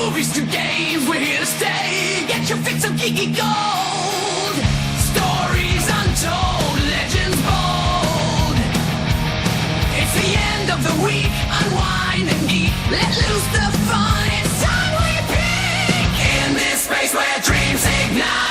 movies to games, we're here to stay. Get your fix of geeky gold. Stories untold, legends bold. It's the end of the week, unwind and geek. Let loose the fun, it's time we peak. In this space where dreams ignite.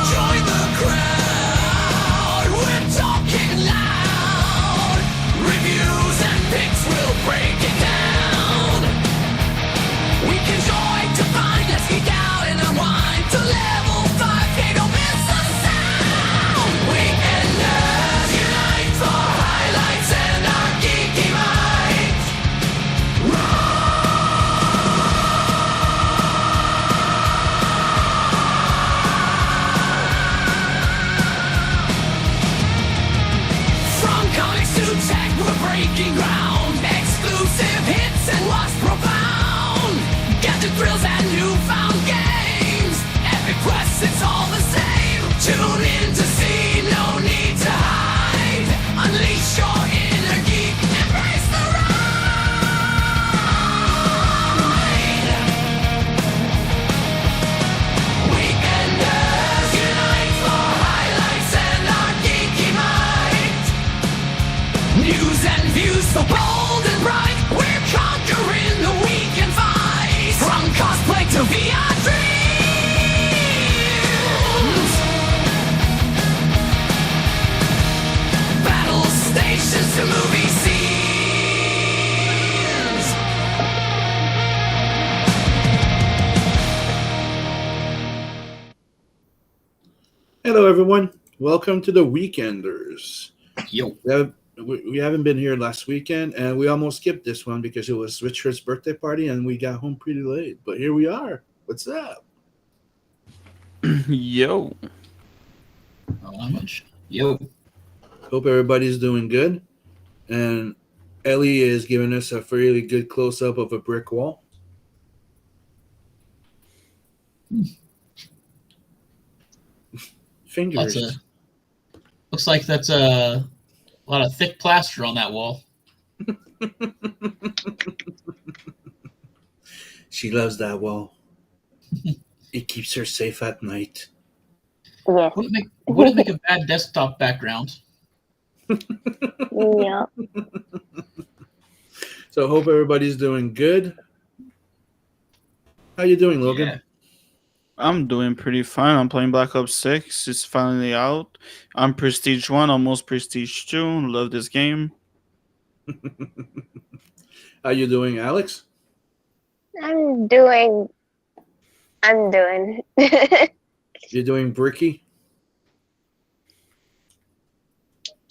Join the crowd, we're talking loud. Reviews and picks, we'll break it down. We can join to find, let's geek out and unwind. To level 5K, don't miss a sound. Weekenders unite for highlights and our geeky minds. From comics to tech, we're breaking ground. Exclusive hits and what's profound. Gadget thrills and newfound games. Epic quests, it's all the same. Tune in to see, no need to hide. Unleash your inner geek, embrace the ride. Weekenders unite for highlights and our geeky minds. News and views so bold and bright, we're conquering the weekend fight. From cosplay to VR dreams, battle stations to movie scenes. Hello, everyone. Welcome to the Weekenders. Yo. We haven't been here last weekend, and we almost skipped this one because it was Richard's birthday party, and we got home pretty late. But here we are. What's up? Yo. Oh, how much? Yo. Hope everybody's doing good. And Ellie is giving us a fairly good close-up of a brick wall. Fingers. Looks like that's a lot of thick plaster on that wall. She loves that wall. It keeps her safe at night. Yes. Would it make a bad desktop background? Yeah. So hope everybody's doing good. How you doing, Logan? Yeah. I'm doing pretty fine. I'm playing Black Ops 6. It's finally out. I'm Prestige 1, almost Prestige 2. Love this game. How you doing, Alex? I'm doing. You're doing bricky?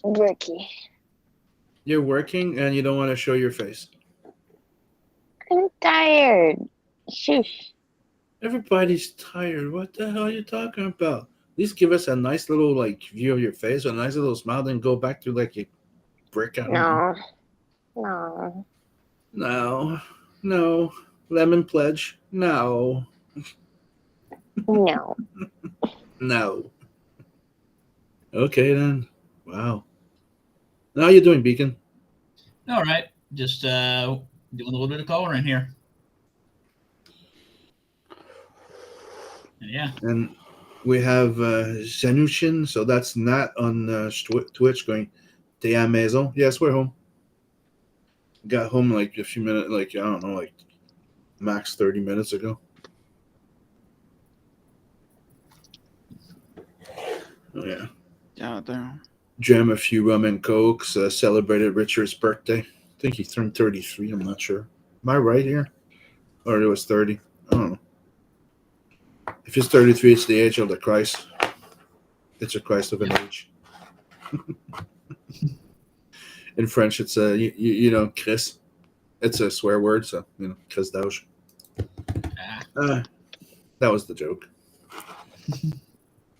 Ricky. You're working and you don't want to show your face. I'm tired. Shush. Everybody's tired. What the hell are you talking about? At least give us a nice little view of your face, a nice little smile, then go back to your brick. No. No. Lemon pledge. No. No. No. Okay then. Wow. How you doing, Beacon? All right. Just doing a little bit of coloring here. And yeah. And we have Zanushin, so that's Nat on Twitch going, T'es à la maison? Yes, we're home. Got home a few minutes, I don't know, max 30 minutes ago. Oh, yeah. Yeah, there. Dram a few rum and cokes, celebrated Richard's birthday. I think he turned 33, I'm not sure. Am I right here? Or it was 30? I don't know. If it's 33, it's the age of the Christ. It's a Christ of an age. In French, it's Chris. It's a swear word, so, Chris Dauge. That was the joke.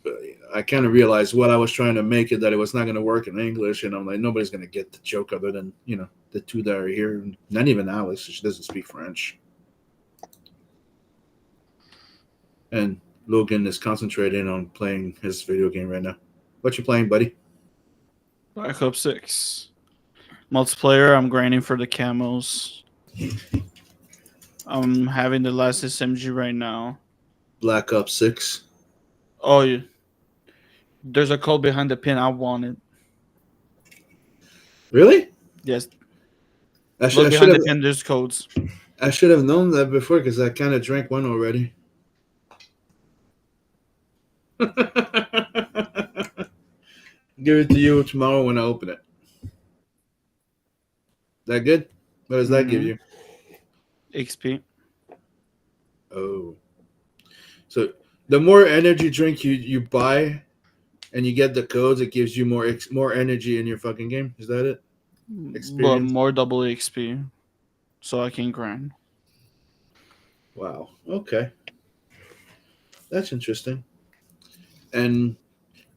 But I kind of realized what I was trying to make it, that it was not going to work in English, and I'm like, nobody's going to get the joke other than, the two that are here. Not even Alex, she doesn't speak French. And Logan is concentrating on playing his video game right now. What you playing, buddy? Black Ops 6. Multiplayer, I'm grinding for the camos. I'm having the last SMG right now. Black Ops 6. Oh, yeah. There's a code behind the pin. I want it. Really? Yes. I Look should behind the have. pin. There's codes. I should have known that before because I kind of drank one already. Give it to you tomorrow when I open it. That good? What does that give you? XP. Oh. So the more energy drink you buy and you get the codes, it gives you more energy in your fucking game. Is that it? But Experience. more double XP. So I can grind. Wow. Okay. That's interesting. And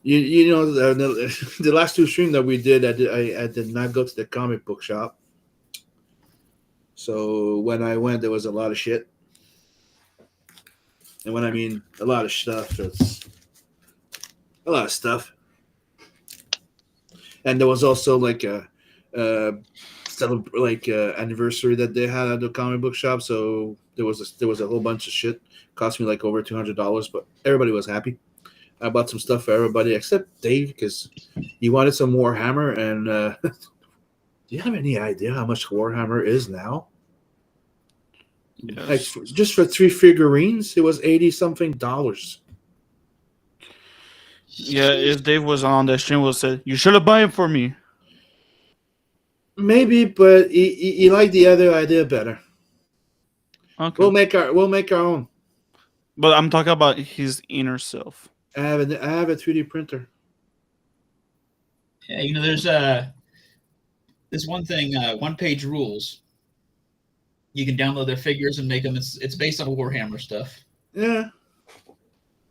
you know the last two streams that we did, I did not go to the comic book shop. So when I went, there was a lot of shit. And when I mean a lot of stuff, it's a lot of stuff. And there was also like a anniversary that they had at the comic book shop. So there was a whole bunch of shit. Cost me like over $200, but everybody was happy. I bought some stuff for everybody except Dave because he wanted some Warhammer. And do you have any idea how much Warhammer is now? Yes. Like just for 3 figurines, it was $80-something. Yeah, if Dave was on the stream, would say, "You should have bought it for me." Maybe, but he liked the other idea better. Okay. We'll make our own. But I'm talking about his inner self. I have a 3D printer. Yeah, there's this one thing, One Page Rules. You can download their figures and make them. It's based on Warhammer stuff. Yeah,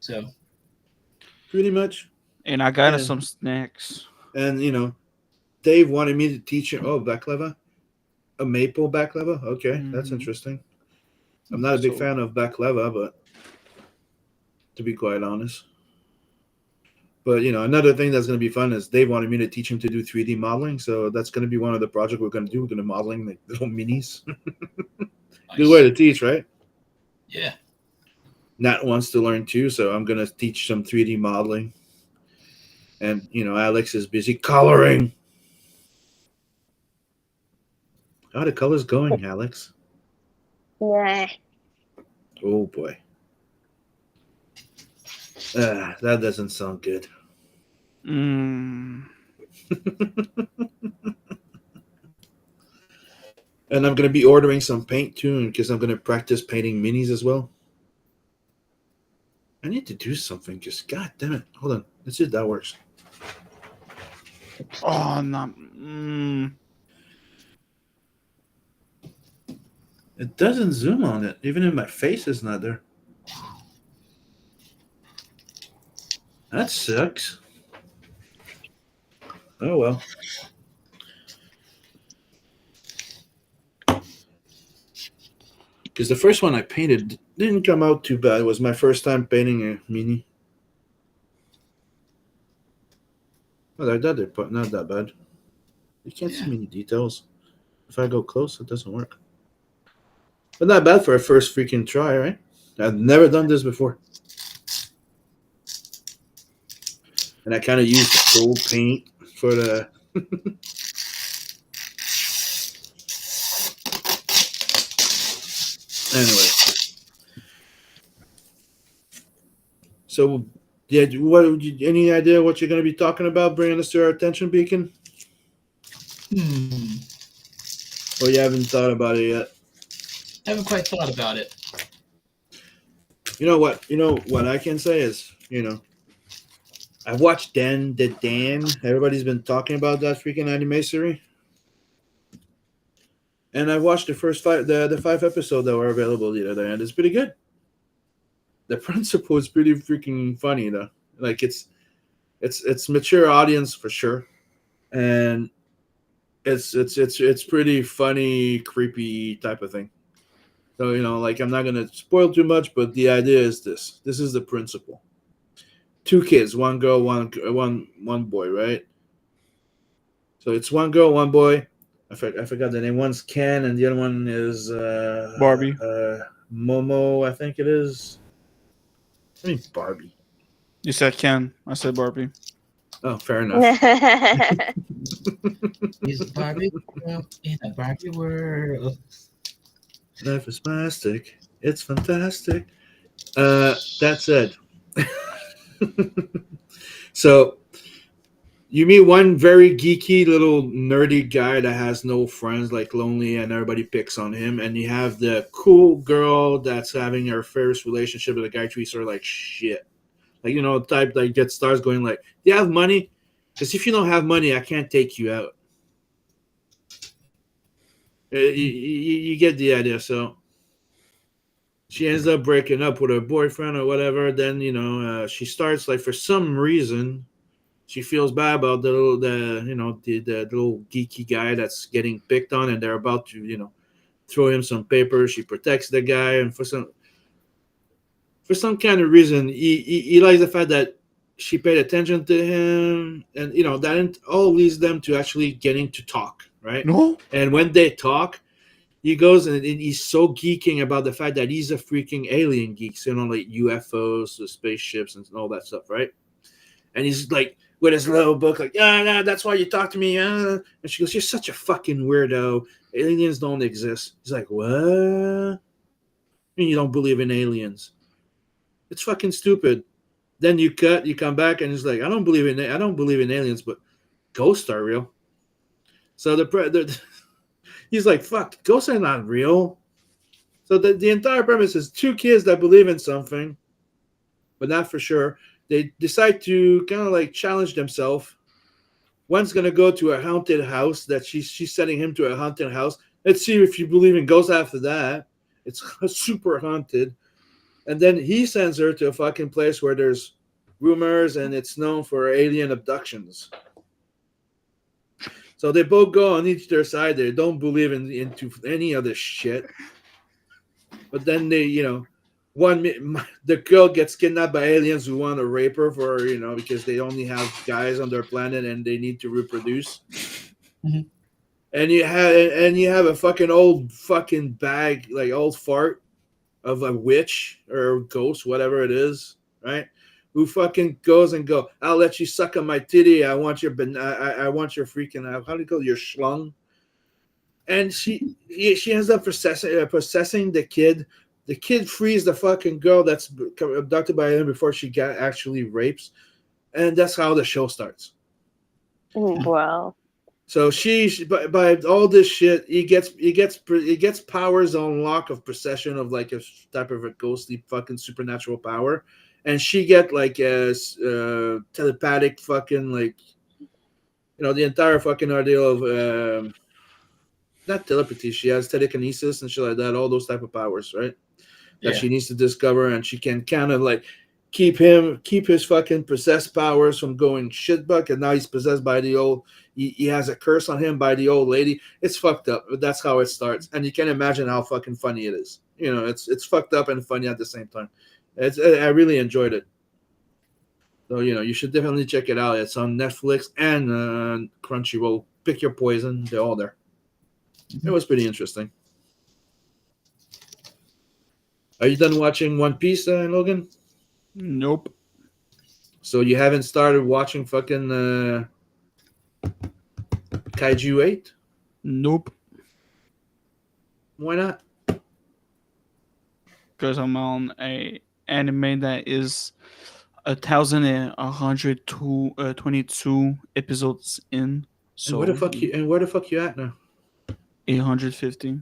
So pretty much. And I got Yeah. some snacks. And Dave wanted me to teach him. Oh, baklava, a maple baklava. Okay, that's Mhm. interesting. I'm not a big So- fan of baklava, but to be quite honest. But another thing that's going to be fun is Dave wanted me to teach him to do 3D modeling. So that's going to be one of the projects we're going to do. We're going to modeling like little minis. Good way to teach, right? yeah, Nat wants to learn too, so I'm going to teach some 3D modeling. And Alex is busy coloring. How are the colors going, Alex? Nah. Oh boy. That doesn't sound good. Mm. And I'm going to be ordering some paint too, because I'm going to practice painting minis as well. I need to do something, because god damn it. Hold on. Let's see if that works. Oh, no. Mm. It doesn't zoom on it, even if my face is not there. That sucks. Oh well. Because the first one I painted didn't come out too bad. It was my first time painting a mini. Well, I did it, but not that bad. You can't see many details. If I go close, it doesn't work. But not bad for a first freaking try, right? I've never done this before. And I kind of used gold paint for the... Anyway. So, yeah, any idea what you're going to be talking about, bringing us to our attention, Beacon? Or you haven't thought about it yet? haven't quite thought about it. You know what I can say is, I watched Dan. Everybody's been talking about that freaking anime. And I watched the first the 5 episodes that were available the other day, and it's pretty good. The principle is pretty freaking funny, though. Like it's mature audience for sure, and it's pretty funny, creepy type of thing. So like I'm not gonna spoil too much, but the idea is this. This is the principle. 2 kids, one girl, one boy, right? So it's one girl, one boy. I forgot the name. One's Ken, and the other one is Barbie. Momo, I think it is. I mean Barbie. You said Ken. I said Barbie. Oh, fair enough. He's a Barbie girl in a Barbie world. Life is plastic. It's fantastic. That said, so you meet one very geeky little nerdy guy that has no friends, like lonely, and everybody picks on him. And you have the cool girl that's having her first relationship with a guy treats her like shit. Like, type that gets stars going like, do you have money? Because if you don't have money, I can't take you out. You get the idea. So she ends up breaking up with her boyfriend or whatever. Then, she starts, like, for some reason, she feels bad about the little geeky guy that's getting picked on, and they're about to, throw him some paper. She protects the guy, and for some kind of reason, he likes the fact that she paid attention to him, and that all leads them to actually getting to talk, right? No. And when they talk, he goes and he's so geeking about the fact that he's a freaking alien geek, like UFOs, the spaceships, and all that stuff, right? And he's like with his little book, like, yeah, that's why you talk to me. And she goes, "You're such a fucking weirdo. Aliens don't exist." He's like, "What? I mean, you don't believe in aliens? It's fucking stupid." Then you come back, and he's like, I don't believe in aliens, but ghosts are real. So he's like, fuck, ghosts are not real. So the entire premise is 2 kids that believe in something, but not for sure. They decide to kind of like challenge themselves. One's gonna go to a haunted house that she's sending him to a haunted house. Let's see if you believe in ghosts after that. It's super haunted. And then he sends her to a fucking place where there's rumors and it's known for alien abductions. So they both go on each their side. They don't believe into any of this shit. But then the girl gets kidnapped by aliens who want to rape her because they only have guys on their planet and they need to reproduce. Mm-hmm. And you have a fucking old fucking bag, like old fart of a witch or ghost, whatever it is, right? Who fucking goes and go, I'll let you suck on my titty. I want your I want your freaking how do you call it? Your schlong. And she ends up possessing the kid. The kid frees the fucking girl that's abducted by him before she actually rapes, and that's how the show starts. Wow. So by all this shit, he gets powers on lock of possession of like a type of a ghostly fucking supernatural power, and she get like a telepathic fucking like, the entire fucking ordeal of not telepathy. She has telekinesis and shit like that. All those type of powers, right? That she needs to discover, and she can kind of like keep his fucking possessed powers from going shitbuck, and now he's possessed by the old. He has a curse on him by the old lady. It's fucked up, but that's how it starts, and you can imagine how fucking funny it is. It's fucked up and funny at the same time. I really enjoyed it. So you should definitely check it out. It's on Netflix and Crunchyroll. Pick your poison; they're all there. It was pretty interesting. Are you done watching One Piece, Logan? Nope. So you haven't started watching fucking Kaiju 8? Nope. Why not? Because I'm on a anime that is 1,122 episodes in. So And where the fuck you at now? 850.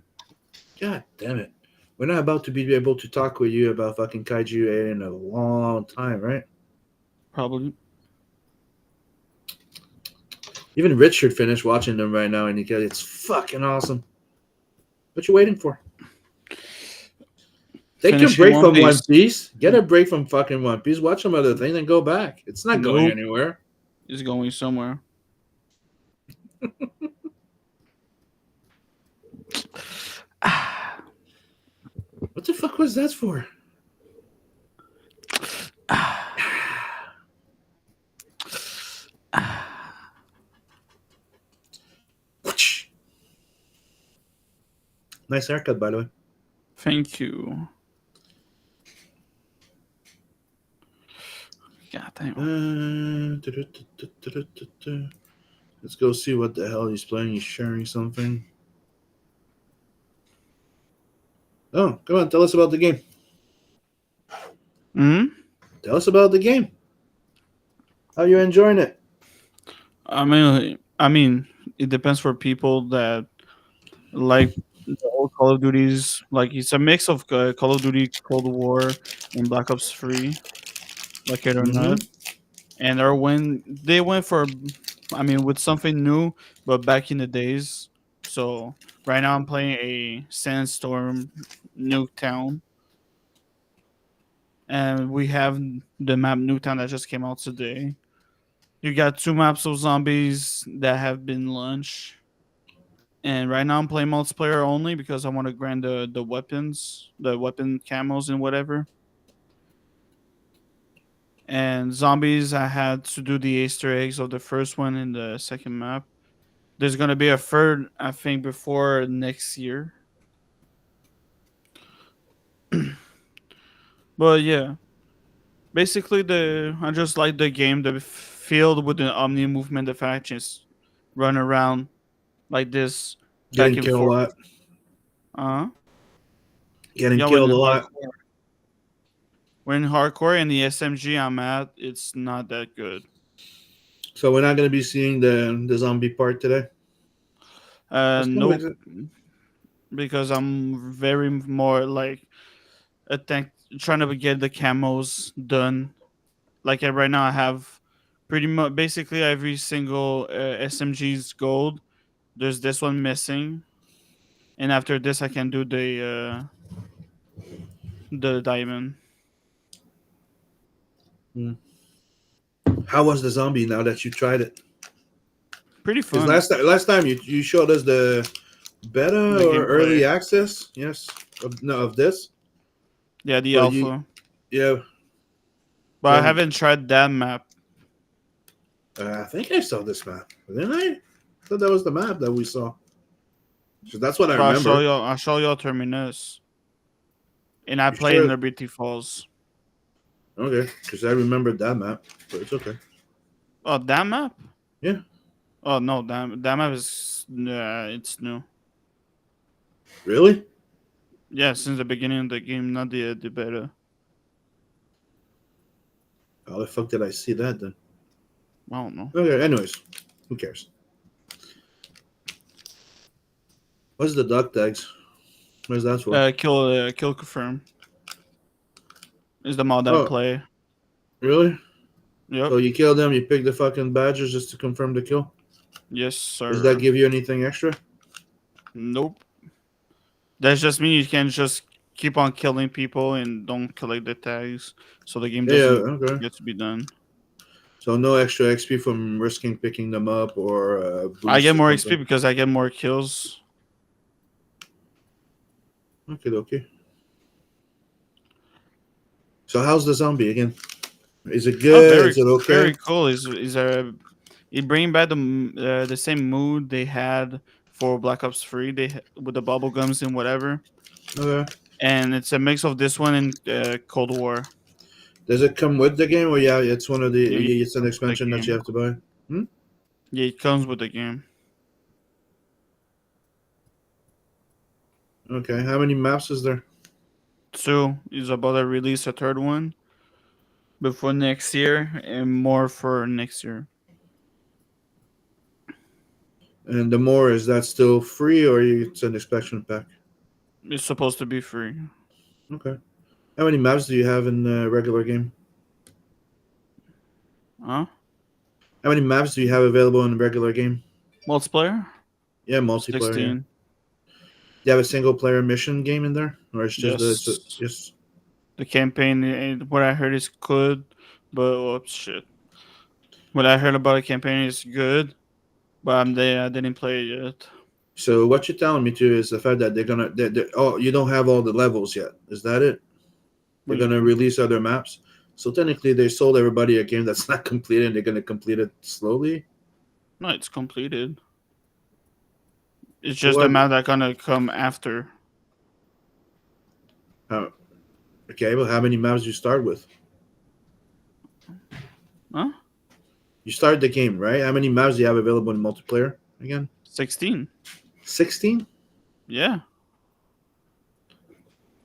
God damn it. We're not about to be able to talk with you about fucking Kaiju 8 in a long time, right? Probably. Even Richard finished watching them right now, and it's fucking awesome. What you waiting for? Take a Finishing break One from Piece. One Piece. Get a break from fucking One Piece. Watch some other thing, then go back. It's not going Nope. anywhere. It's going somewhere. What the fuck was that for? Whoosh. Nice haircut, by the way. Thank you. God damn. Let's go see what the hell he's playing. He's sharing something. Oh, come on, tell us about the game. Hmm? Tell us about the game. How you enjoying it? I mean, it depends for people that like the old Call of Duties. Like it's a mix of Call of Duty, Cold War, and Black Ops 3. Like it or not, and or when they went for, I mean, with something new, but back in the days. So right now I'm playing a Sandstorm Nuketown, and we have the map Nuketown that just came out today. You got 2 maps of zombies that have been launched. And right now I'm playing multiplayer only because I want to grind the weapons, the weapon camos and whatever. And zombies, I had to do the Easter eggs of the first one in the second map. There's gonna be a third, I think, before next year. But yeah, basically I just like the game, the field with the omni movement, the factions run around like this back Getting and killed a forth. lot. Uh-huh. Getting Yeah, killed a lot. hardcore. When hardcore and the SMG I'm at, it's not that good. So we're not going to be seeing the zombie part today. That's kinda Nope, like because I'm very more like trying to get the camos done. Like right now, I have pretty much basically every single SMG's gold. There's this one missing, and after this, I can do the diamond. How was the zombie now that you tried it? Pretty Because fun. last time you showed us the beta The or early gameplay. access, yes, of this. Yeah, the But you- alpha. Yeah, But I um, haven't tried that map. I think I saw this map, didn't I? I thought that was the map that we saw. So that's what I But remember. I'll show you Terminus. And I You play in sure? Liberty Falls. Okay, because I remembered that map, but it's okay. Oh, that map? Yeah. Oh no, that map is it's new. Really? Yeah, since the beginning of the game, not the beta. How the fuck did I see that then? I don't know. Okay, anyways, who cares? What's the duck tags? What's that for? Kill confirm. Is the mod that I Oh. play. Really? Yep. So you kill them, you pick the fucking badges just to confirm the kill? Yes, sir. Does that give you anything extra? Nope. That's just mean you can just keep on killing people and don't collect the tags, so the game Yeah, doesn't okay. get to be done. So no extra XP from risking picking them up or I boost get or more something? XP because I get more kills. Okay. So how's the zombie again? Is it good? Is it okay? Very cool. It bring back the same mood they had for Black Ops 3. With the bubble gums and whatever, Okay. and it's a mix of this one and Cold War. Does it come with the game, or yeah, it's one of the Yeah, it's an expansion that you have to buy? Yeah, it comes with the game. Okay. How many maps is there? 2 is about to release a third one before next year, and more for next year. And the more, is that still free or it's an expansion pack? It's supposed to be free. Okay. How many maps do you have in the regular game? Huh? How many maps do you have available in the regular game? Multiplayer? Yeah, multiplayer. 16. Yeah. Do you have a single player mission game in there, or it's just Yes. just The campaign, what I heard is good, but whoops, shit. What I heard about the campaign is good, but I didn't play it yet. So what you're telling me too is the fact that oh, you don't have all the levels yet. Is that it? They're What do you gonna mean? release other maps. So technically, they sold everybody a game that's not completed, and they're gonna complete it slowly. No, it's completed. It's So just the what? map that gonna come after. How, okay, well, how many maps do you start with? Huh? You start the game, right? How many maps do you have available in multiplayer again? 16. 16? Yeah.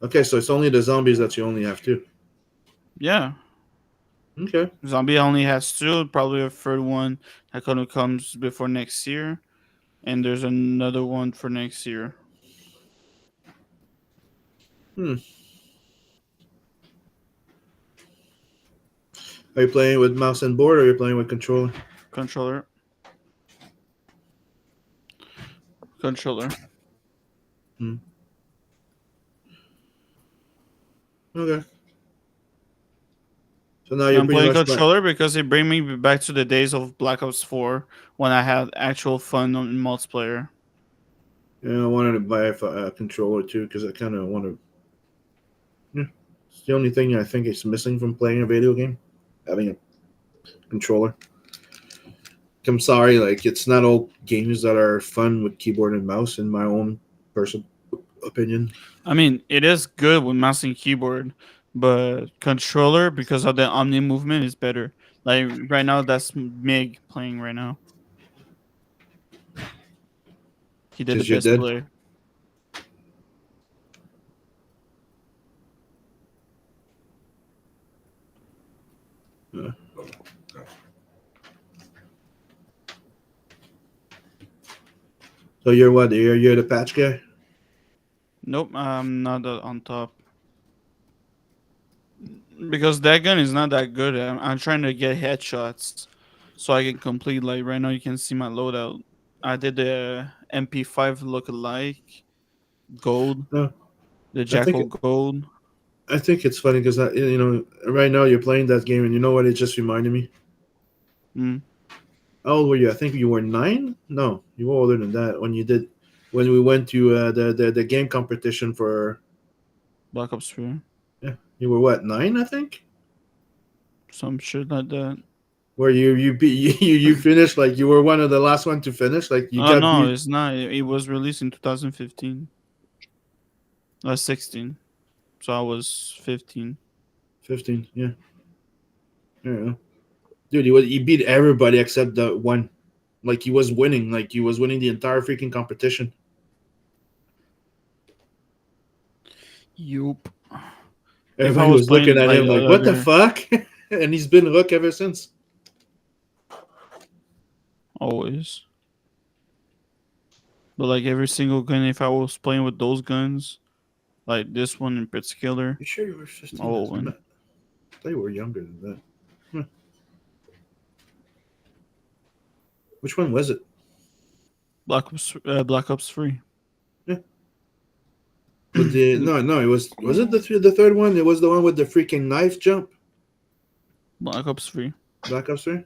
Okay, so it's only the zombies that you only have two. Yeah. Okay. Zombie only has two. Probably a third one that kind of comes before next year, and there's another one for next year. Are you playing with mouse and board or are you playing with controller? Controller. Controller. Okay. So now you're I'm pretty playing much playing. controller because it brings me back to the days of Black Ops 4 when I had actual fun on multiplayer. Yeah, I wanted to buy a controller too because I kind of want to. Yeah, it's the only thing I think is missing from playing a video game, having a controller. I'm sorry, like it's not all games that are fun with keyboard and mouse, in my own personal opinion. I mean, it is good with mouse and keyboard, but controller because of the omni movement is better. Like right now, that's Mig playing right now. He did the Because you're best dead. play. So you're what? You're the patch guy. Nope, I'm not on top because that gun is not that good. I'm trying to get headshots so I can complete. Like right now, you can see my loadout. I did the MP5 look-alike gold, No, the I think Jackal gold. I think it's funny because right now you're playing that game and you know what? It just reminded me. Mm, How old were you? I think you were 9. No, you were older than that when we went to the game competition for. Black Ops 3, Yeah, you were what, 9? I think. some shit like that. Where you finished like you were one of the last one to finish. Like you Oh got no, beat it's not. It was released in 2015. 16. So I was 15. 15. Yeah, yeah. Dude, he beat everybody except the one. Like he was winning. Like he was winning the entire freaking competition. Yup. If I Everybody was was looking playing at like him like, "What the other, fuck?" And he's been hooked ever since. always. But like every single gun, if I was playing with those guns, like this one in particular, You sure you were 15? I will win. I thought you were younger than that. Which one was it? Black Ops 3. With the no, it was it the third one? It was the one with the freaking knife jump. Black Ops 3. Black Ops 3.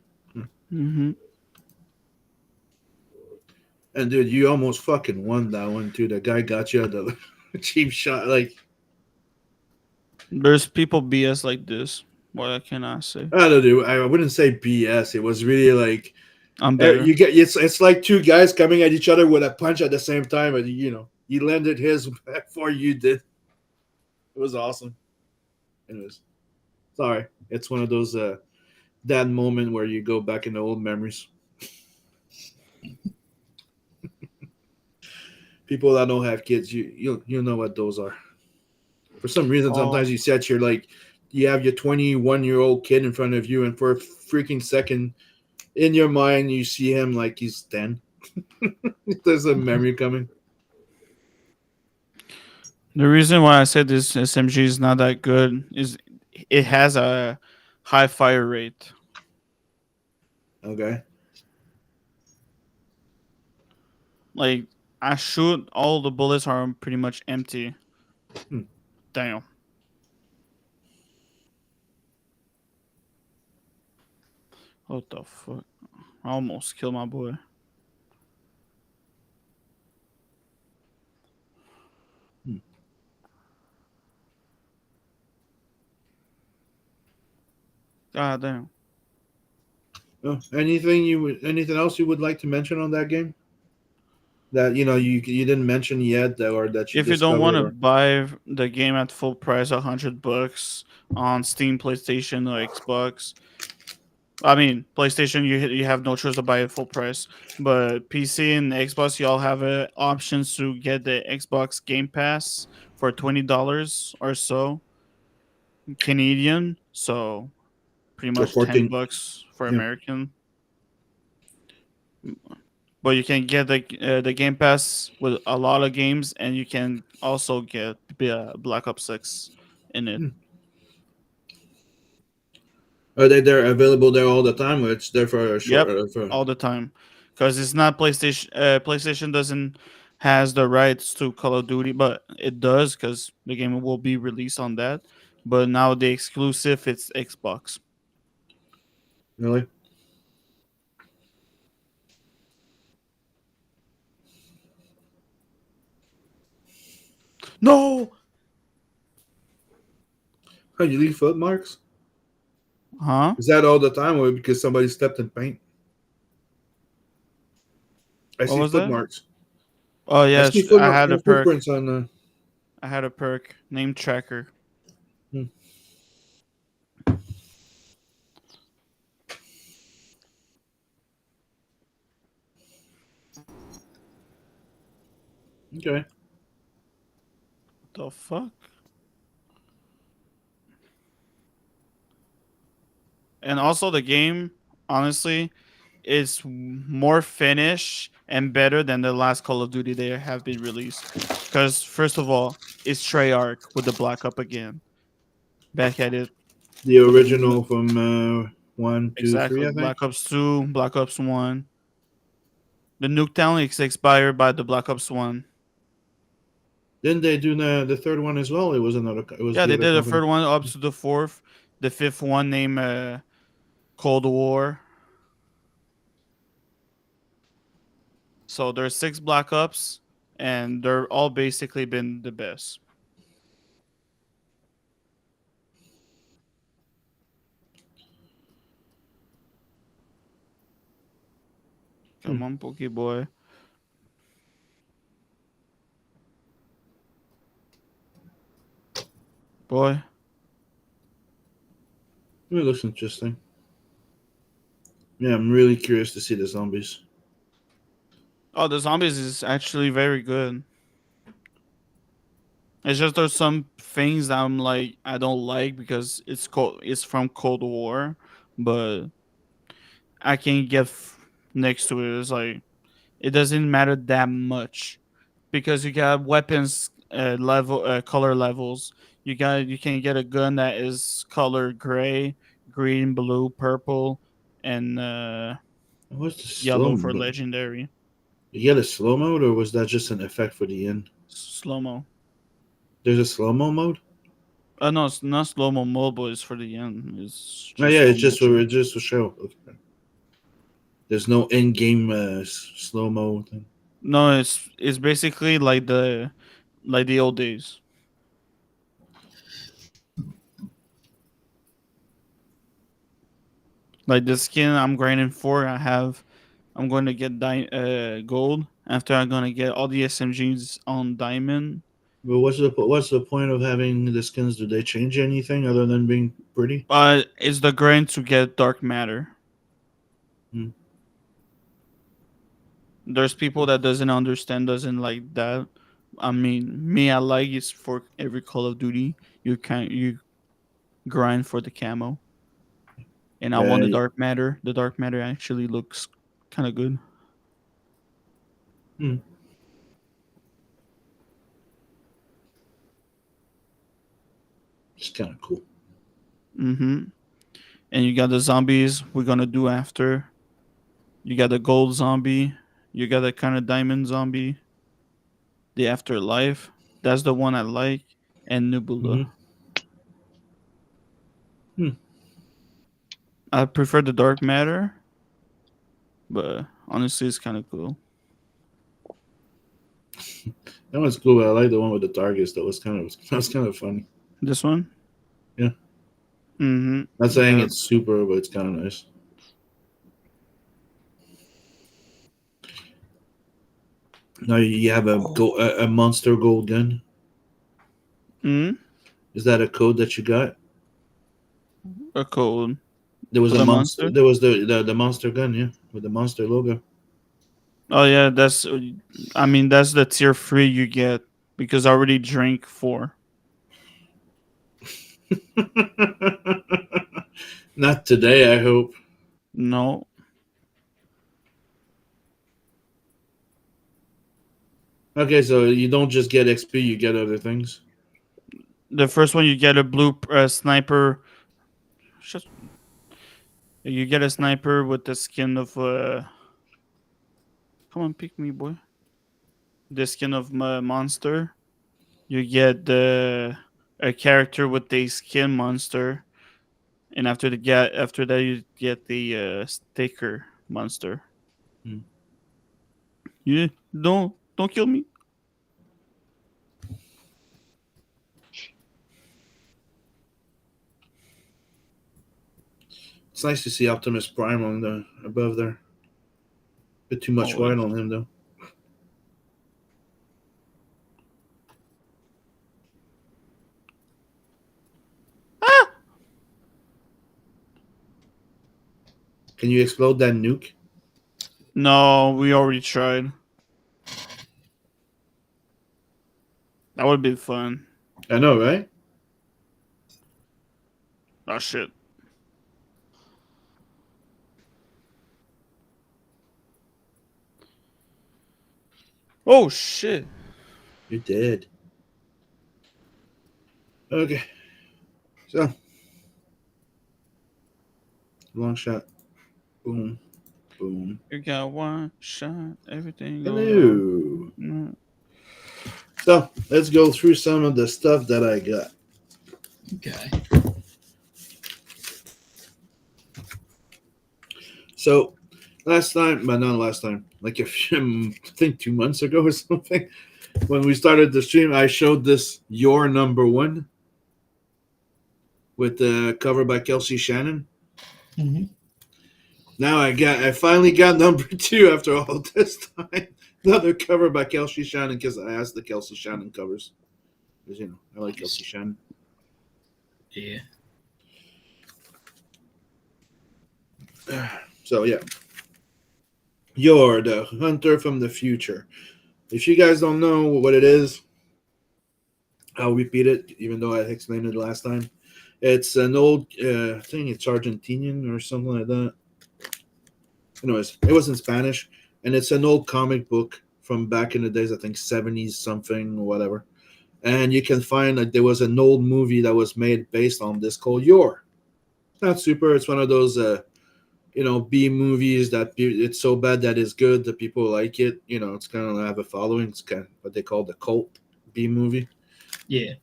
Mm-hmm. And dude, you almost fucking won that one too. The guy got you at the cheap shot. Like There's people BS like this. What can I say? I don't know. I wouldn't say BS. It was really like I'm better. you get it's like two guys coming at each other with a punch at the same time, and he landed his before you did. It was awesome. Anyways, sorry. It's one of those that moment where you go back in the old memories. People that don't have kids, you know what those are. For some reason, sometimes you set your like you have your 21-year-old kid in front of you, and for a freaking second, in your mind, you see him like he's 10. There's a memory coming. The reason why I said this SMG is not that good is it has a high fire rate. Okay. Like I shoot, all the bullets are pretty much empty. Damn. What the fuck? I almost killed my boy. God damn. Oh, anything else you would like to mention on that game? That you didn't mention yet, or that you If you don't discovered, want to or buy the game at full price, $100 on Steam, PlayStation, or Xbox. I mean, PlayStation, you have no choice to buy it full price, but PC and Xbox, y'all have options to get the Xbox Game Pass for $20 or so Canadian. So pretty so much 14. $10 for Yeah. American. But you can get the Game Pass with a lot of games, and you can also get Black Ops 6 in it. Are they there available there all the time, or it's there for a short? Yep, all the time, because it's not PlayStation. PlayStation doesn't has the rights to Call of Duty, but it does because the game will be released on that. But now the exclusive it's Xbox. Really? No, Oh, you leave footmarks? huh? Is that all the time, or because somebody stepped in paint? I What see was that? footmarks. Oh I yeah, see I had a perk. footprints on the. I had a perk name tracker. Okay. The fuck? And also the game, honestly, is more finished and better than the last Call of Duty they have been released. Because first of all, it's Treyarch with the Black Up again, back at it. The original from 1, 2, Exactly. 3, I think. Black Ops 2, Black Ops 1. The Nuketown is expired by the Black Ops 1. Didn't they do the third one as well? It was another. It was Yeah, the they other did the company. third one up to the fourth. The fifth one named Cold War. So there's 6 Black Ops, and they're all basically been the best. Come on, Pokeboy. Boy. It looks interesting. Yeah, I'm really curious to see the zombies. Oh, the zombies is actually very good. It's just there's some things that I don't like because it's from Cold War, but I can get next to it. It's like it doesn't matter that much because you got weapons color levels. You can get a gun that is color gray, green, blue, purple, and What's the slow yellow for mode? legendary. You get a slow mode, or was that just an effect for the end? Slow mo. There's a slow mo mode. No, it's not slow mo mode, but it's for the end. It's Oh yeah, it's slow motion. just for show. Okay. There's no in game slow mo thing. No, it's basically like the old days. Like the skin I'm grinding for, I'm going to get gold. After I'm gonna get all the SMGs on diamond. But what's the point of having the skins? Do they change anything other than being pretty? But it's the grind to get dark matter. Hmm. There's people that doesn't like that. I mean, me, I like it for every Call of Duty. You grind for the camo, and I want the Yeah. dark matter. The dark matter actually looks kind of good. It's kind of cool. Mm-hmm. And you got the zombies we're gonna do after. You got the gold zombie. You got the kind of diamond zombie. The afterlife. That's the one I like. And Nebula. I prefer the dark matter, but honestly, it's kind of cool. That one's cool. I like the one with the targets. That was kind of funny. This one? Yeah. Mm-hmm. Not saying Yeah. it's super, but it's kind of nice. Now you have a monster gold gun. Mm-hmm. Is that a code that you got? A code There was for a the monster. monster. There was the monster gun, yeah, with the monster logo. Oh yeah, that's. I mean, that's the tier 3 you get because I already drank 4. Not today, I hope. No, Okay, so you don't just get XP, you get other things. the first one you get a blue sniper. Just, you get a sniper with the skin of. Come on, pick me, boy. The skin of my monster. You get the a character with the skin monster, and after that you get the sticker monster. Hmm. Yeah, don't kill me. It's nice to see Optimus Prime on the above there. Bit too much Oh, white on him though. Can you explode that nuke? no, we already tried. That would be fun. I know, right? Oh shit. Oh shit. You're dead. Okay. So long shot. Boom. Boom. You got one shot. Everything goes Hello. on. So let's go through some of the stuff that I got. Okay. So last time, but not last time, like a few, I think 2 months ago or something, when we started the stream, I showed this Your Number One with the cover by Kelsey Shannon. Mm-hmm. Now I finally got number 2 after all this time. Another cover by Kelsey Shannon because I asked the Kelsey Shannon covers. Because, you know, I like Kelsey Shannon. Yeah. So, yeah. You're the Hunter from the Future. If you guys don't know what it is, I'll repeat it, even though I explained it last time. It's an old, I think it's Argentinian or something like that. Anyways, it was in Spanish, and it's an old comic book from back in the days, I think 70s something or whatever. And you can find that there was an old movie that was made based on this called Your. It's not super. It's one of those, B movies that it's so bad that it's good that people like it. You know, it's kind of have a following. It's kind of what they call the cult B movie. Yeah.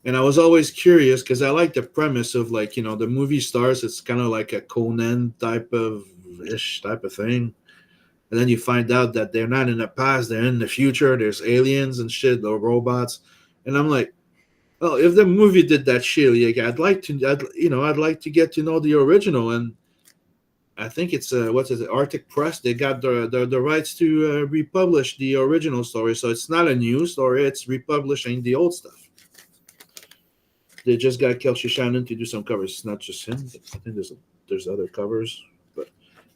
And I was always curious because I like the premise of like, the movie stars. It's kind of like a Conan type of thing. And then you find out that they're not in the past, they're in the future. There's aliens and shit, or robots. And I'm like, well, if the movie did that shit, like, I'd like to get to know the original. And I think it's Arctic Press. They got the rights to republish the original story. So it's not a new story. It's republishing the old stuff. They just got Kelsey Shannon to do some covers. It's not just him. I think there's other covers. But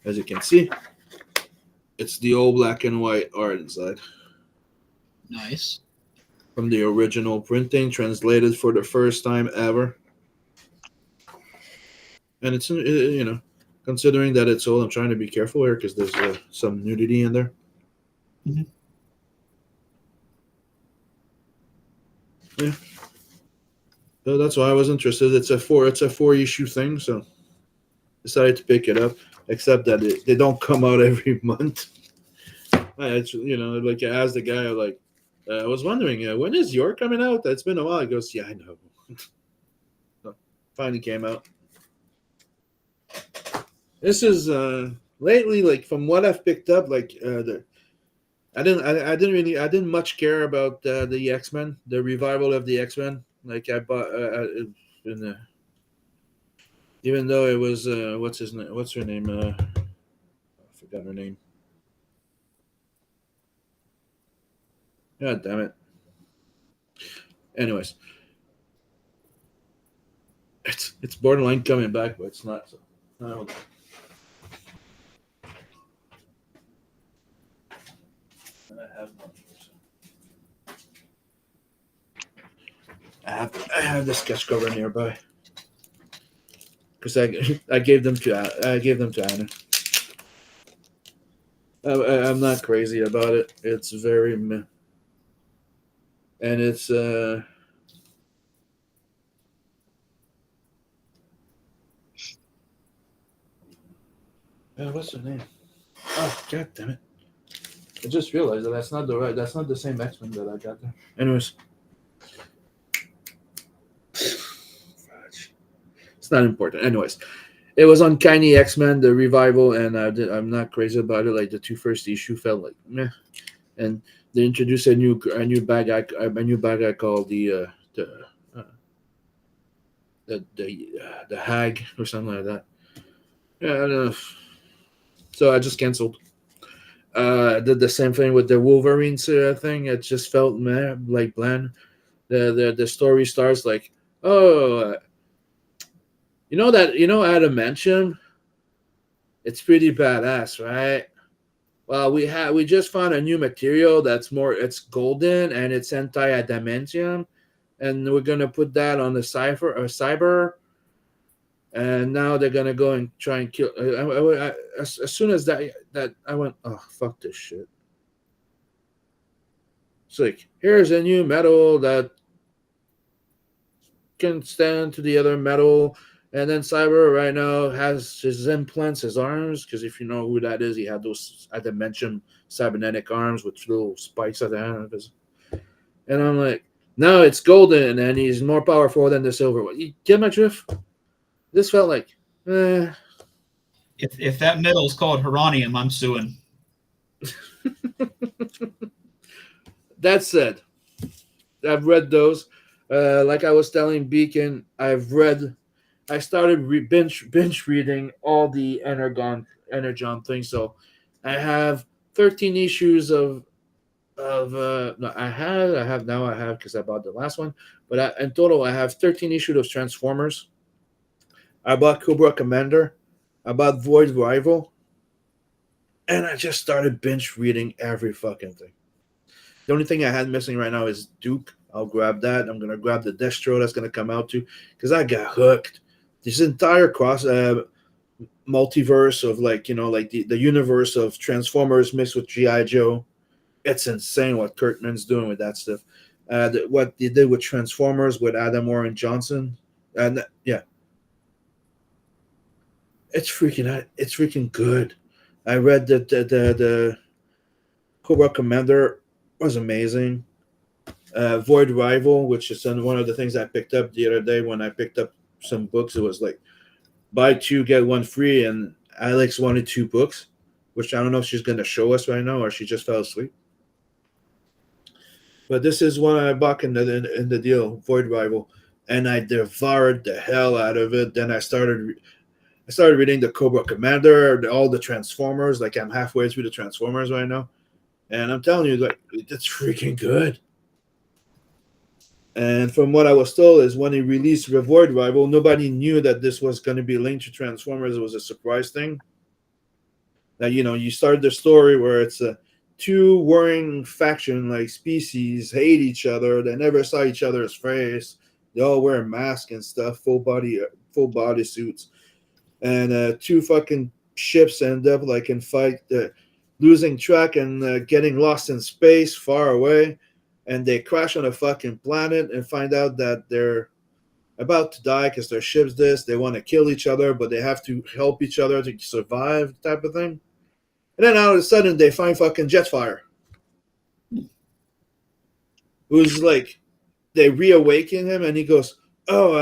as you can see, it's the old black and white art inside. Nice. From the original printing, translated for the first time ever. And it's, considering that it's old, I'm trying to be careful here because there's some nudity in there. Mhm. Yeah. So that's why I was interested. It's a 4-issue thing, so decided to pick it up. Except that they don't come out every month. It's, like I asked the guy, like, I was wondering, when is Your coming out? It's been a while. He goes, yeah, I know. So, finally came out. This is lately, like from what I've picked up, like I didn't much care about the X-Men, the revival of the X-Men. Like I bought in Even though it was what's his name? What's her name? I forgot her name. God damn it. Anyways, it's borderline coming back, but it's not. So I don't. I have one here, so. I have the sketch cover nearby because I gave them to Anna. I'm not crazy about it. It's very meh. And it's what's her name? Oh, god damn it! I just realized that that's not the same X-Men that I got there. Anyways, it's not important. Anyways, it was Uncanny X-Men, the revival, and I'm not crazy about it. Like the two first issue felt like meh, and they introduced a new bad guy called the Hag or something like that. Yeah, I don't know. So I just canceled. Did the same thing with the Wolverine thing. It just felt meh, like bland. The story starts like, oh, you know Adamantium. It's pretty badass, right? Well, we just found a new material it's golden and it's anti-adamantium, and we're gonna put that on the cyber. And now they're gonna go and try and kill. As soon as that I went, oh fuck this shit. It's like here's a new metal that can stand to the other metal, and then Cyber right now has his implants, his arms. Because if you know who that is, he had those adamantium cybernetic arms with little spikes at the end of his. And I'm like, no, it's golden, and he's more powerful than the silver one. You get my drift? This felt like, If that metal is called Heronium, I'm suing. That said, I've read those. Like I was telling Beacon, I started binge reading all the Energon things. So I have 13 issues of no, I have because I bought the last one. But in total, I have 13 issues of Transformers. I bought Cobra Commander. I bought Void Rival. And I just started binge reading every fucking thing. The only thing I had missing right now is Duke. I'll grab that. I'm going to grab the Destro that's going to come out too. Because I got hooked. This entire multiverse of like the universe of Transformers mixed with G.I. Joe. It's insane what Kirkman's doing with that stuff. What they did with Transformers with Adam Warren Johnson. And yeah. It's freaking good. I read that the Cobra Commander was amazing. Void Rival, which is one of the things I picked up the other day when I picked up some books. It was like buy two get one free, and Alex wanted 2 books, which I don't know if she's gonna show us right now or she just fell asleep. But this is one I bought in the deal, Void Rival, and I devoured the hell out of it. Then I started reading the Cobra Commander, all the Transformers. Like I'm halfway through the Transformers right now, and I'm telling you, like it's freaking good. And from what I was told, is when he released Void Rival, nobody knew that this was going to be linked to Transformers. It was a surprise thing. That you start the story where it's two warring faction like species hate each other. They never saw each other's face. They all wear masks and stuff, full body suits. And 2 fucking ships end up like in fight, losing track and getting lost in space far away. And they crash on a fucking planet and find out that they're about to die because their ship's this. They want to kill each other, but they have to help each other to survive, type of thing. And then all of a sudden, they find fucking Jetfire, who's like, they reawaken him, and he goes, "Oh,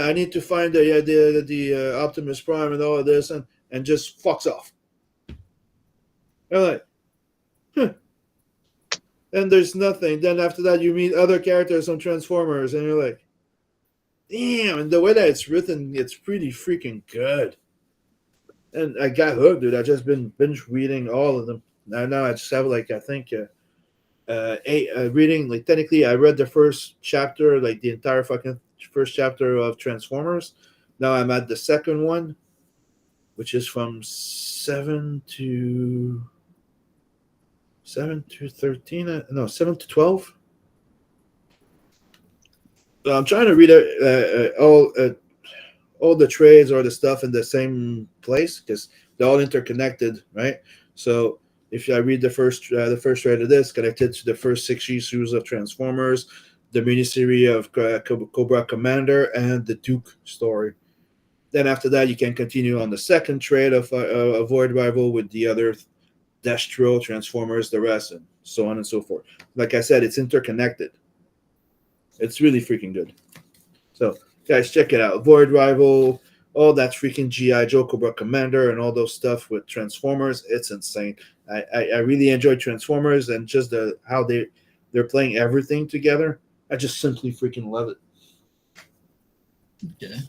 I need to find the Optimus Prime and all of this," and just fucks off. I'm like, huh. And there's nothing. Then after that, you meet other characters on Transformers, and you're like, damn, and the way that it's written, it's pretty freaking good. And I got hooked, dude. I just been binge reading all of them. Now I just have like I think reading like technically I read the first chapter, like the entire fucking first chapter of Transformers. Now I'm at the second one, which is from 7 to 13. No, 7 to 12. So I'm trying to read all the trades or the stuff in the same place because they're all interconnected, right? So if I read the first trade of this, connected to the first 6 issues of Transformers, the miniseries of Cobra Commander, and the Duke story. Then after that, you can continue on the second trade of Void Rival with the other Destro, Transformers, the rest, and so on and so forth. Like I said, it's interconnected. It's really freaking good. So, guys, check it out. Void Rival, all that freaking G.I. Joe, Cobra Commander, and all those stuff with Transformers. It's insane. I really enjoy Transformers and just how they're playing everything together. I just simply freaking love it. Okay.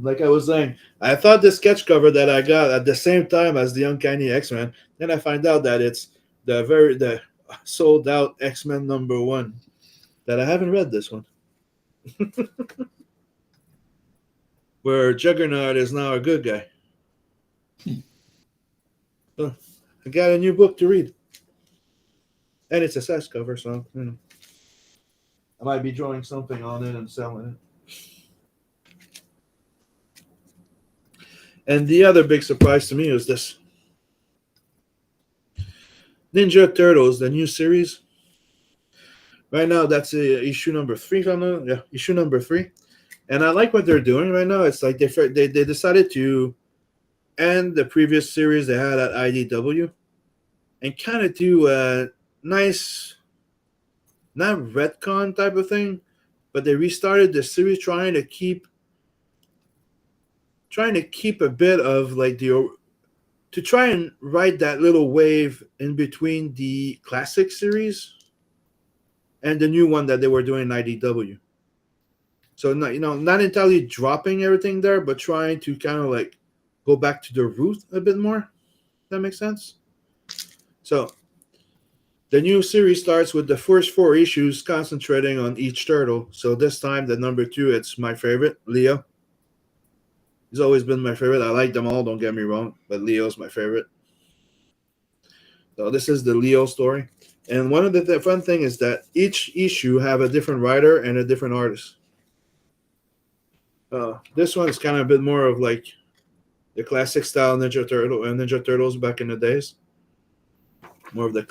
Like I was saying, I thought the sketch cover that I got at the same time as the Uncanny X-Men. Then I find out that it's the sold out X-Men #1. That I haven't read this one. Where Juggernaut is now a good guy. So I got a new book to read. And it's a size cover, so I might be drawing something on it and selling it. And the other big surprise to me was this. Ninja Turtles, the new series. Right now, that's issue #3. Yeah, issue #3. And I like what they're doing right now. It's like they decided to end the previous series they had at IDW and kind of do a nice, not retcon type of thing, but they restarted the series trying to keep a bit of like to try and ride that little wave in between the classic series and the new one that they were doing in IDW. So not entirely dropping everything there, but trying to kind of like go back to the root a bit more. That makes sense. So the new series starts with the first 4 issues concentrating on each turtle. So this time the #2, it's my favorite, Leo. He's always been my favorite. I like them all, don't get me wrong, but Leo's my favorite. So this is the Leo story. And one of the fun thing is that each issue have a different writer and a different artist. This one is kind of a bit more of like the classic style Ninja Turtles back in the days. More of the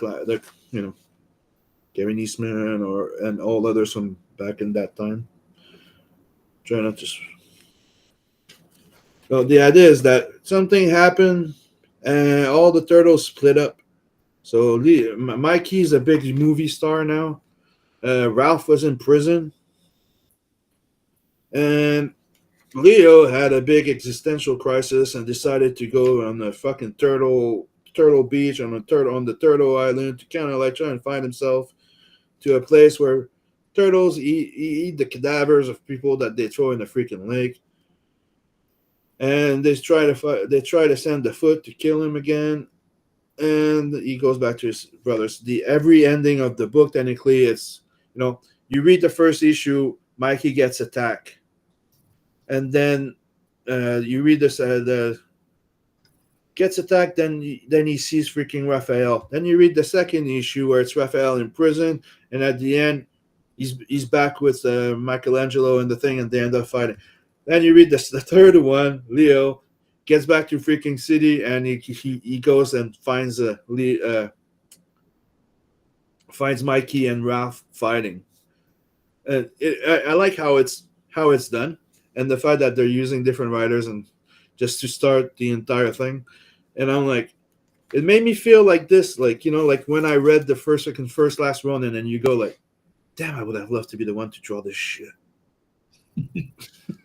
Kevin Eastman and all others from back in that time. Try not to. So the idea is that something happened and all the turtles split up. So Mikey's a big movie star now. Ralph was in prison. And Leo had a big existential crisis and decided to go on the fucking Turtle Beach on the Turtle Island to kind of like try and find himself to a place where turtles eat the cadavers of people that they throw in the freaking lake. And they try to send the Foot to kill him again, and he goes back to his brothers. Every ending of the book, technically, it's you read the first issue, Mikey gets attacked, and then you read the gets attacked, then he sees freaking Raphael. Then you read the second issue where it's Raphael in prison, and at the end, he's back with Michelangelo and the thing, and they end up fighting. Then you read the third one, Leo gets back to freaking city, and he goes and finds Mikey and Ralph fighting. And I like how it's done, and the fact that they're using different writers and just to start the entire thing. And I'm like, it made me feel like this, like when I read the first last run, and then you go like, damn, I would have loved to be the one to draw this shit.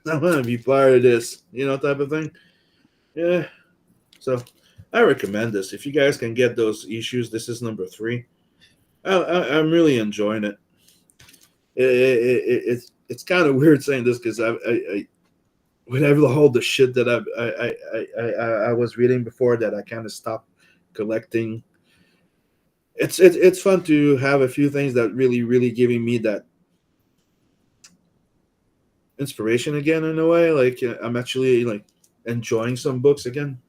I want to be part of this, type of thing. Yeah. So I recommend this. If you guys can get those issues, this is #3. I'm really enjoying it. it's kind of weird saying this because I whenever all the shit that I was reading before that I kind of stopped collecting. It's fun to have a few things that really giving me that inspiration again in a way. Like I'm actually like enjoying some books again.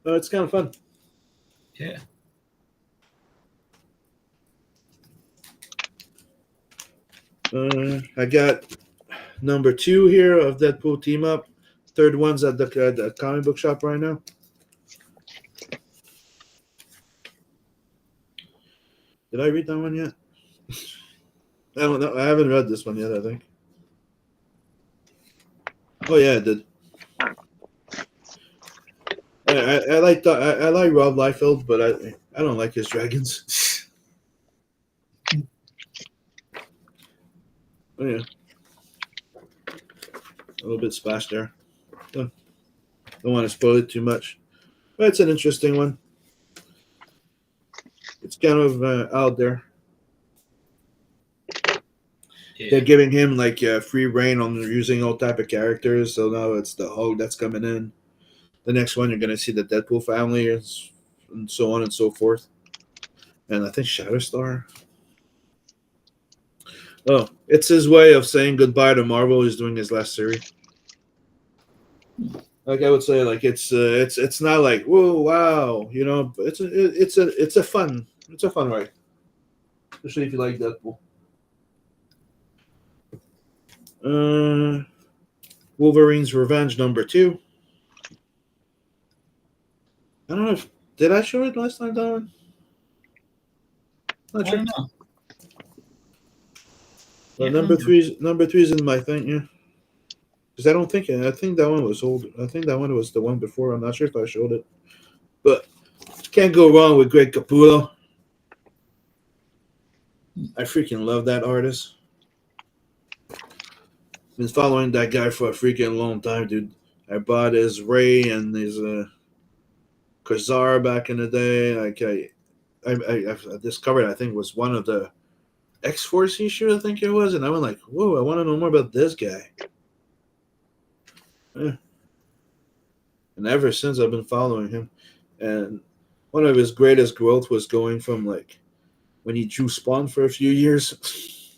It's kind of fun. Yeah. I got number 2 here of Deadpool team up. Third one's at the comic book shop right now. Did I read that one yet? I don't know. I haven't read this one yet, I think. Oh yeah, I did. I like Rob Liefeld, but I don't like his dragons. Oh yeah, a little bit splashed there. Don't want to spoil it too much, but it's an interesting one. It's kind of out there. Yeah. They're giving him like free reign on using all type of characters. So now it's the Hulk that's coming in. The next one, you're going to see the Deadpool family and so on and so forth. And I think Shatterstar. Oh, it's his way of saying goodbye to Marvel. He's doing his last series. Like I would say, like it's not like whoa wow, you know. It's a fun ride, especially if you like Deadpool. Wolverine's Revenge number 2. I don't know if did I show it last time, Don? Not I sure. don't know. But Yeah, number three's in my thing, yeah. Because I think that one was old. I think that one was the one before. I'm not sure if I showed it, but can't go wrong with Greg Capullo. I freaking love that artist. Been following that guy for a freaking long time, dude. I bought his Ray and his Kazar back in the day. Like I discovered, I think was one of the X-Force issue, I think it was, and I went like, whoa, I want to know more about this guy. Yeah. And ever since I've been following him, and one of his greatest growth was going from like when he drew Spawn for a few years.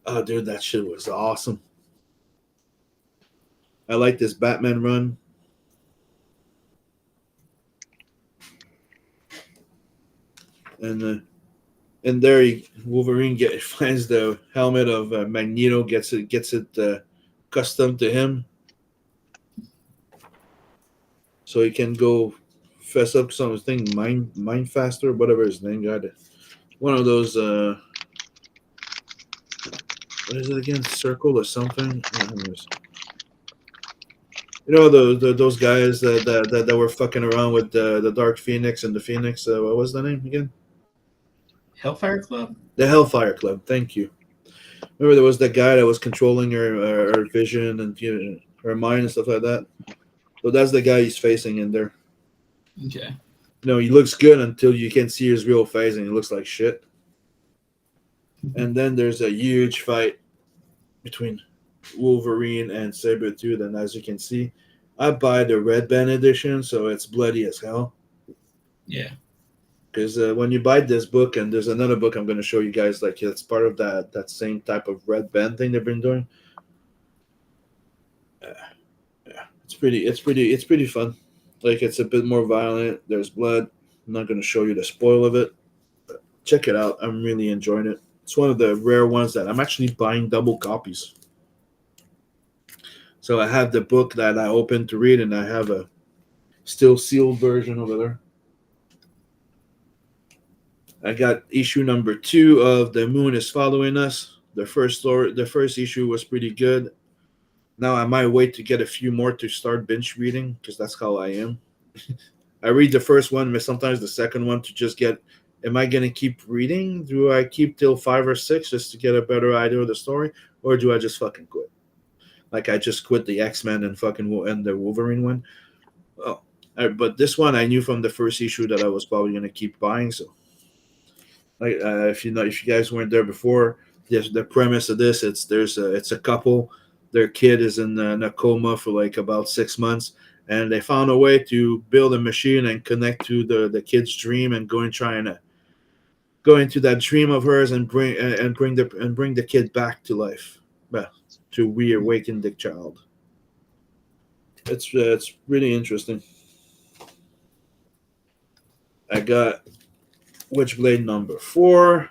Oh, dude, that shit was awesome. I like this Batman run. And there, Wolverine finds the helmet of Magneto, gets it custom to him, so he can go fess up something, mind faster, whatever his name got. One of those. What is it again? Circle or something? You know those guys that were fucking around with the Dark Phoenix and the Phoenix. What was the name again? Hellfire Club? The Hellfire Club. Thank you. Remember there was that guy that was controlling her vision and her mind and stuff like that. So that's the guy he's facing in there. Okay. No, he looks good until you can see his real face and he looks like shit. And then there's a huge fight between Wolverine and Sabretooth, and as you can see, I buy the Red Band edition, so it's bloody as hell. Yeah. Because when you buy this book, and there's another book I'm going to show you guys, like it's part of that same type of Red Band thing they've been doing. Yeah, it's pretty fun. Like it's a bit more violent. There's blood. I'm not going to show you the spoil of it. But check it out. I'm really enjoying it. It's one of the rare ones that I'm actually buying double copies. So I have the book that I opened to read, and I have a still sealed version over there. I got issue number 2 of The Moon is Following Us. The first issue was pretty good. Now I might wait to get a few more to start binge reading, because that's how I am. I read the first one, but sometimes the second one to just get, am I going to keep reading? Do I keep till 5 or 6 just to get a better idea of the story? Or do I just fucking quit? Like I just quit the X-Men and the Wolverine one. Oh, but this one I knew from the first issue that I was probably going to keep buying. So, like, if you guys weren't there before, yes, the premise of this, it's a couple. Their kid is in a coma for like about 6 months, and they found a way to build a machine and connect to the kid's dream and trying to go into that dream of hers and bring the kid back to life, well, to reawaken the child. It's really interesting. I got Witchblade number 4.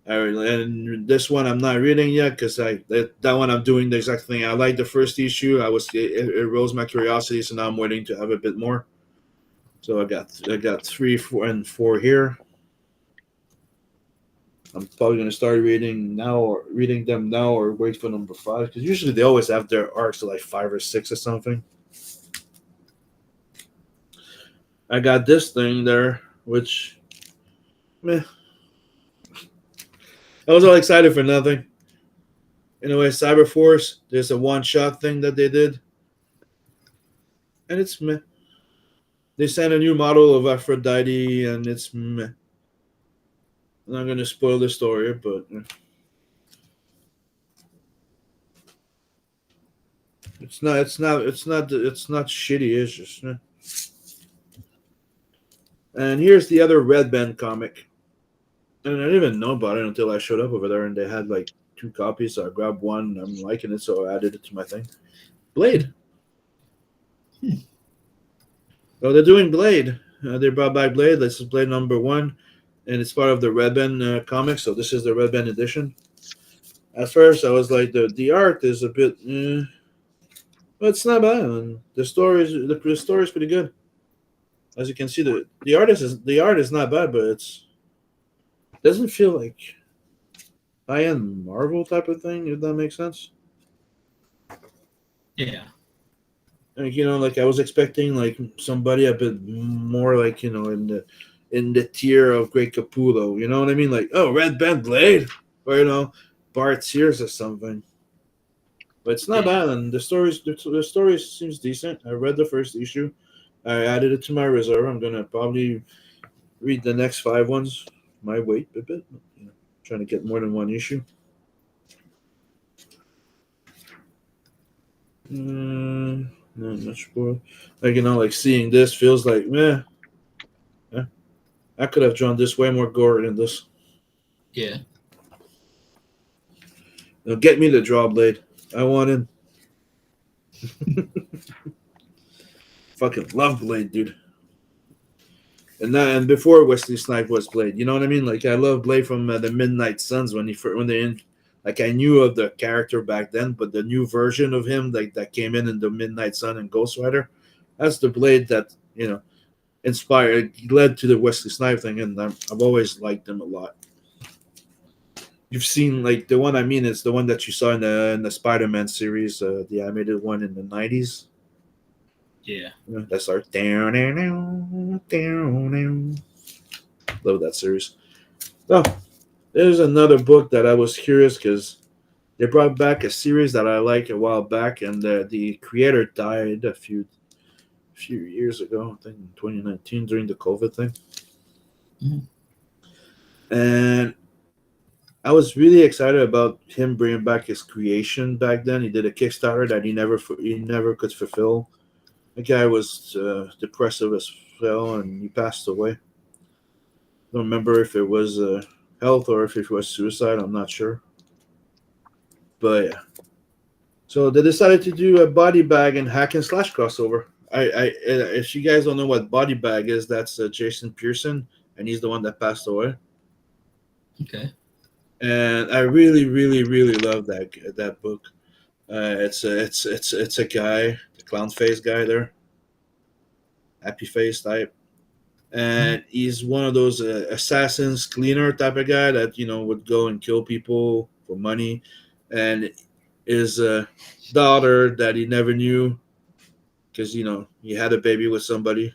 And this one I'm not reading yet because that one I'm doing the exact thing. I like the first issue. It rose my curiosity, so now I'm waiting to have a bit more. So I got 3, 4, and 4 here. I'm probably gonna start reading them now, or wait for number 5, because usually they always have their arcs to like 5 or 6 or something. I got this thing there, which, meh. I was all excited for nothing. Anyway, Cyberforce, there's a one-shot thing that they did, and it's meh. They sent a new model of Aphrodite, and it's meh. I'm not gonna spoil the story, but it's not shitty. It's just. And here's the other Red Band comic. And I didn't even know about it until I showed up over there, and they had like 2 copies. So I grabbed one. And I'm liking it, so I added it to my thing. Blade. So they're doing Blade. They brought back Blade. This is Blade number 1, and it's part of the Red Band comic. So this is the Red Band edition. At first, I was like, the art is a bit, but it's not bad. And the story is pretty good. As you can see, the art is not bad, but it doesn't feel like high-end Marvel type of thing, if that makes sense. Yeah. Like, like I was expecting like somebody a bit more like, in the tier of Great Capullo, you know what I mean? Like, oh, Red Band Blade, or Bart Sears or something. But it's not bad, and the story seems decent. I read the first issue. I added it to my reserve. I'm gonna probably read the next 5 ones. Might wait a bit, trying to get more than 1 issue. No, not sure. Like, like seeing this feels like, meh. Yeah. I could have drawn this way more gore than this. Yeah. Now get me the draw blade. I want him. Fucking love Blade, dude. And before Wesley Snipes was Blade, you know what I mean? Like, I love Blade from the Midnight Suns when they're in. Like, I knew of the character back then, but the new version of him, like that came in the Midnight Sun and Ghost Rider, that's the Blade that led to the Wesley Snipes thing, and I've always liked him a lot. You've seen, like, the one I mean is the one that you saw in the Spider-Man series, the animated one in the 90s. Yeah. That's our down. Love that series. Oh, there's another book that I was curious because they brought back a series that I liked a while back, and the creator died a few years ago, I think in 2019 during the COVID thing. Mm-hmm. And I was really excited about him bringing back his creation back then. He did a Kickstarter that he never could fulfill. The guy was depressive as hell, and he passed away. Don't remember if it was health or if it was suicide. I'm not sure. But yeah. So they decided to do a Body Bag and Hack and Slash crossover. If you guys don't know what Body Bag is, that's Jason Pearson, and he's the one that passed away. Okay. And I really, really, really love that book. It's a guy, the clown face guy there, happy face type, and he's one of those assassins, cleaner type of guy that would go and kill people for money, and his daughter that he never knew because he had a baby with somebody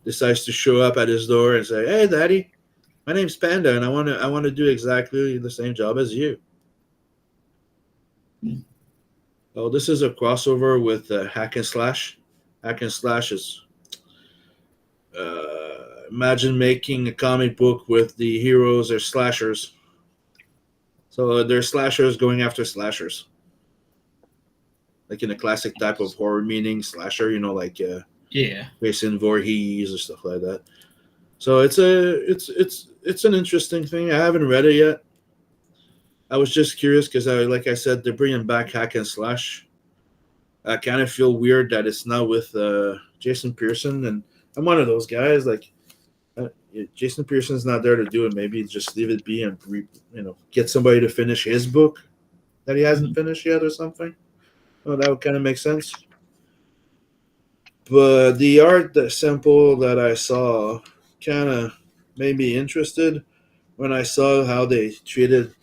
decides to show up at his door and say, "Hey, Daddy, my name's Panda, and I want to do exactly the same job as you." Oh, this is a crossover with Hack and Slash. Hack and Slash is imagine making a comic book with the heroes or slashers. So they're slashers going after slashers, like in a classic type of horror meaning slasher. Like Yeah. Jason Voorhees or stuff like that. So it's an interesting thing. I haven't read it yet. I was just curious because like I said, they're bringing back hack and slash. I kind of feel weird that it's not with Jason Pearson, and I'm one of those guys. Like Jason Pearson's not there to do it. Maybe just leave it be and get somebody to finish his book that he hasn't finished yet or something. Oh, that would kind of make sense. But the art, the sample that I saw, kind of made me interested when I saw how they treated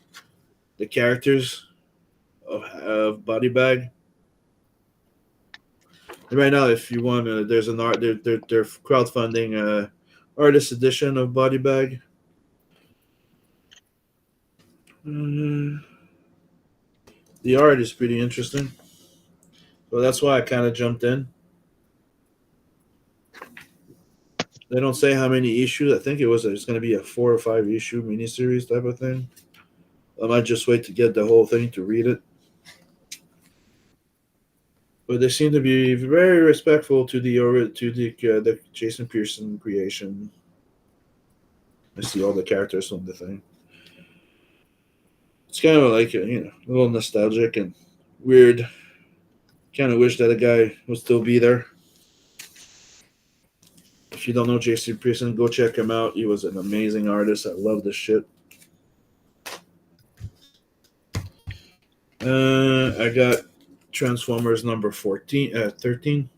the characters of Body Bag. And right now, if you want, there's an art. They're crowdfunding artist edition of Body Bag. The art is pretty interesting, so that's why I kind of jumped in. They don't say how many issues. I think it's going to be a 4 or 5 issue miniseries type of thing. I might just wait to get the whole thing to read it. But they seem to be very respectful to the Jason Pearson creation. I see all the characters on the thing. It's kind of like a little nostalgic and weird. Kind of wish that a guy would still be there. If you don't know Jason Pearson, go check him out. He was an amazing artist. I love this shit. I got Transformers number 13.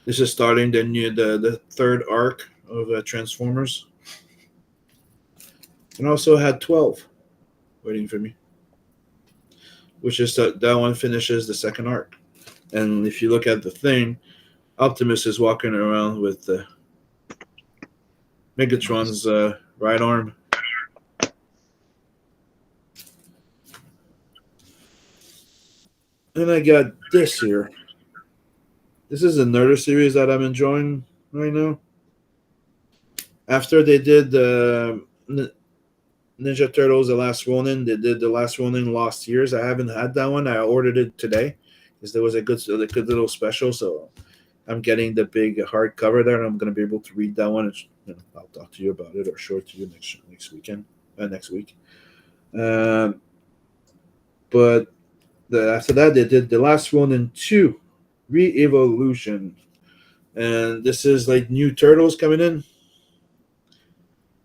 This is starting the third arc of Transformers. And also had 12 waiting for me, which is that one finishes the second arc. And if you look at the thing, Optimus is walking around with Megatron's right arm. And I got this here. This is another series that I'm enjoying right now. After they did the Ninja Turtles, The Last Ronin, they did The Last Ronin Lost Years. I haven't had that one. I ordered it today because there was a good little special. So I'm getting the big hardcover there, and I'm going to be able to read that one. I'll talk to you about it or show it to you next week. But after that, they did The Last Ronin 2, Re-Evolution. And this is like new Turtles coming in.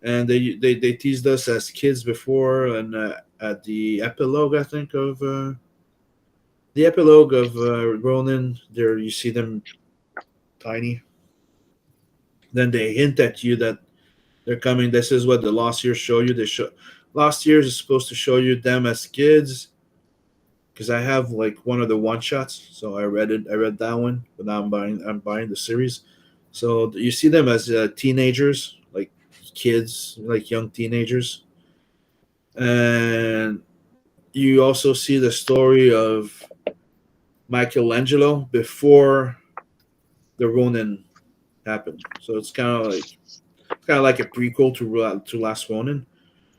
And they teased us as kids before, and at the epilogue, I think, of Ronin, there you see them tiny. Then they hint at you that they're coming. This is what the Lost Years show you. Lost Years is supposed to show you them as kids, because I have like one of the one shots, so I read that one, but now I'm buying the series. So you see them as teenagers, like kids, like young teenagers, and you also see the story of Michelangelo before the Ronin happened. So it's kind of like a prequel to Last Ronin.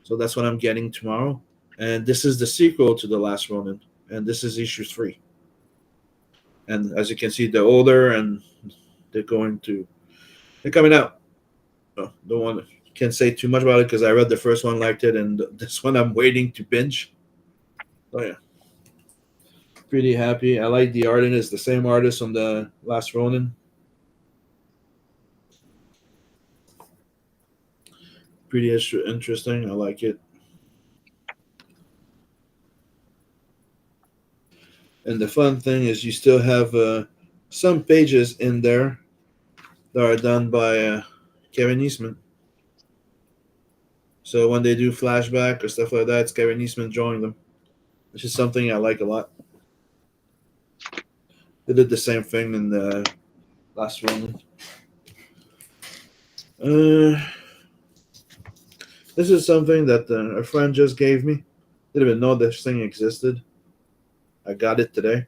So that's what I'm getting tomorrow, and this is the sequel to The Last Ronin, and this is issue 3. And as you can see, they're older and they're coming out. Oh, don't want to can't say too much about it because I read the first one, liked it, and this one I'm waiting to binge. Oh yeah, pretty happy. I like the art, and it's the same artist on the Last Ronin. Pretty interesting. I like it. And the fun thing is you still have some pages in there that are done by Kevin Eastman. So when they do flashback or stuff like that, it's Kevin Eastman drawing them, which is something I like a lot. They did the same thing in the Last Ronin. This is something that a friend just gave me. Didn't even know this thing existed. I got it today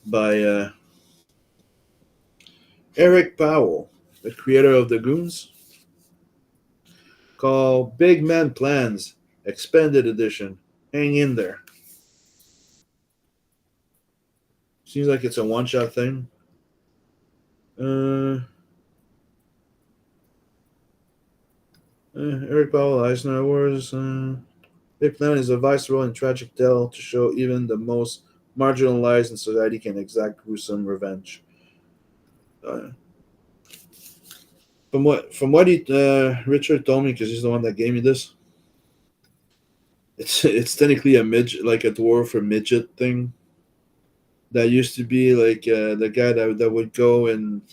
by Eric Powell, the creator of the Goons, called Big Man Plans, expanded edition. Hang in there. Seems like it's a one-shot thing. Eric Powell Eisner Awards. Big Plan is a visceral and tragic tale to show even the most marginalized in society can exact gruesome revenge. From what Richard told me, because he's the one that gave me this, it's technically a midget, like a dwarf or midget thing. That used to be like the guy that would go and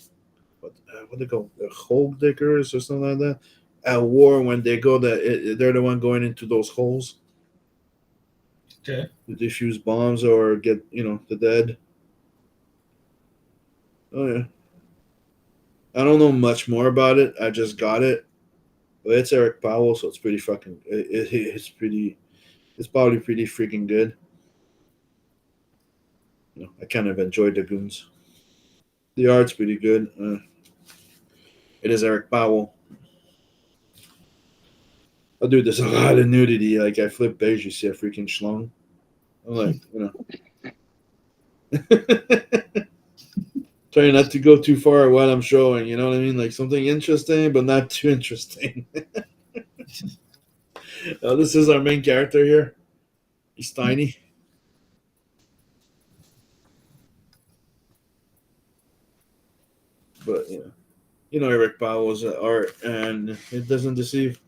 what they call the hole diggers or something like that at war when they go they're the one going into those holes. Okay. To defuse bombs or get the dead. Oh yeah. I don't know much more about it. I just got it, but it's Eric Powell, so it's pretty fucking. It's pretty. It's probably pretty freaking good. I kind of enjoyed the goons. The art's pretty good. It is Eric Powell. Oh, dude, there's a lot of nudity. Like, I flip page, you see a freaking schlong. I'm like, trying not to go too far while I'm showing, you know what I mean? Like, something interesting, but not too interesting. This is our main character here. He's tiny. But, Eric Powell's art, and it doesn't deceive.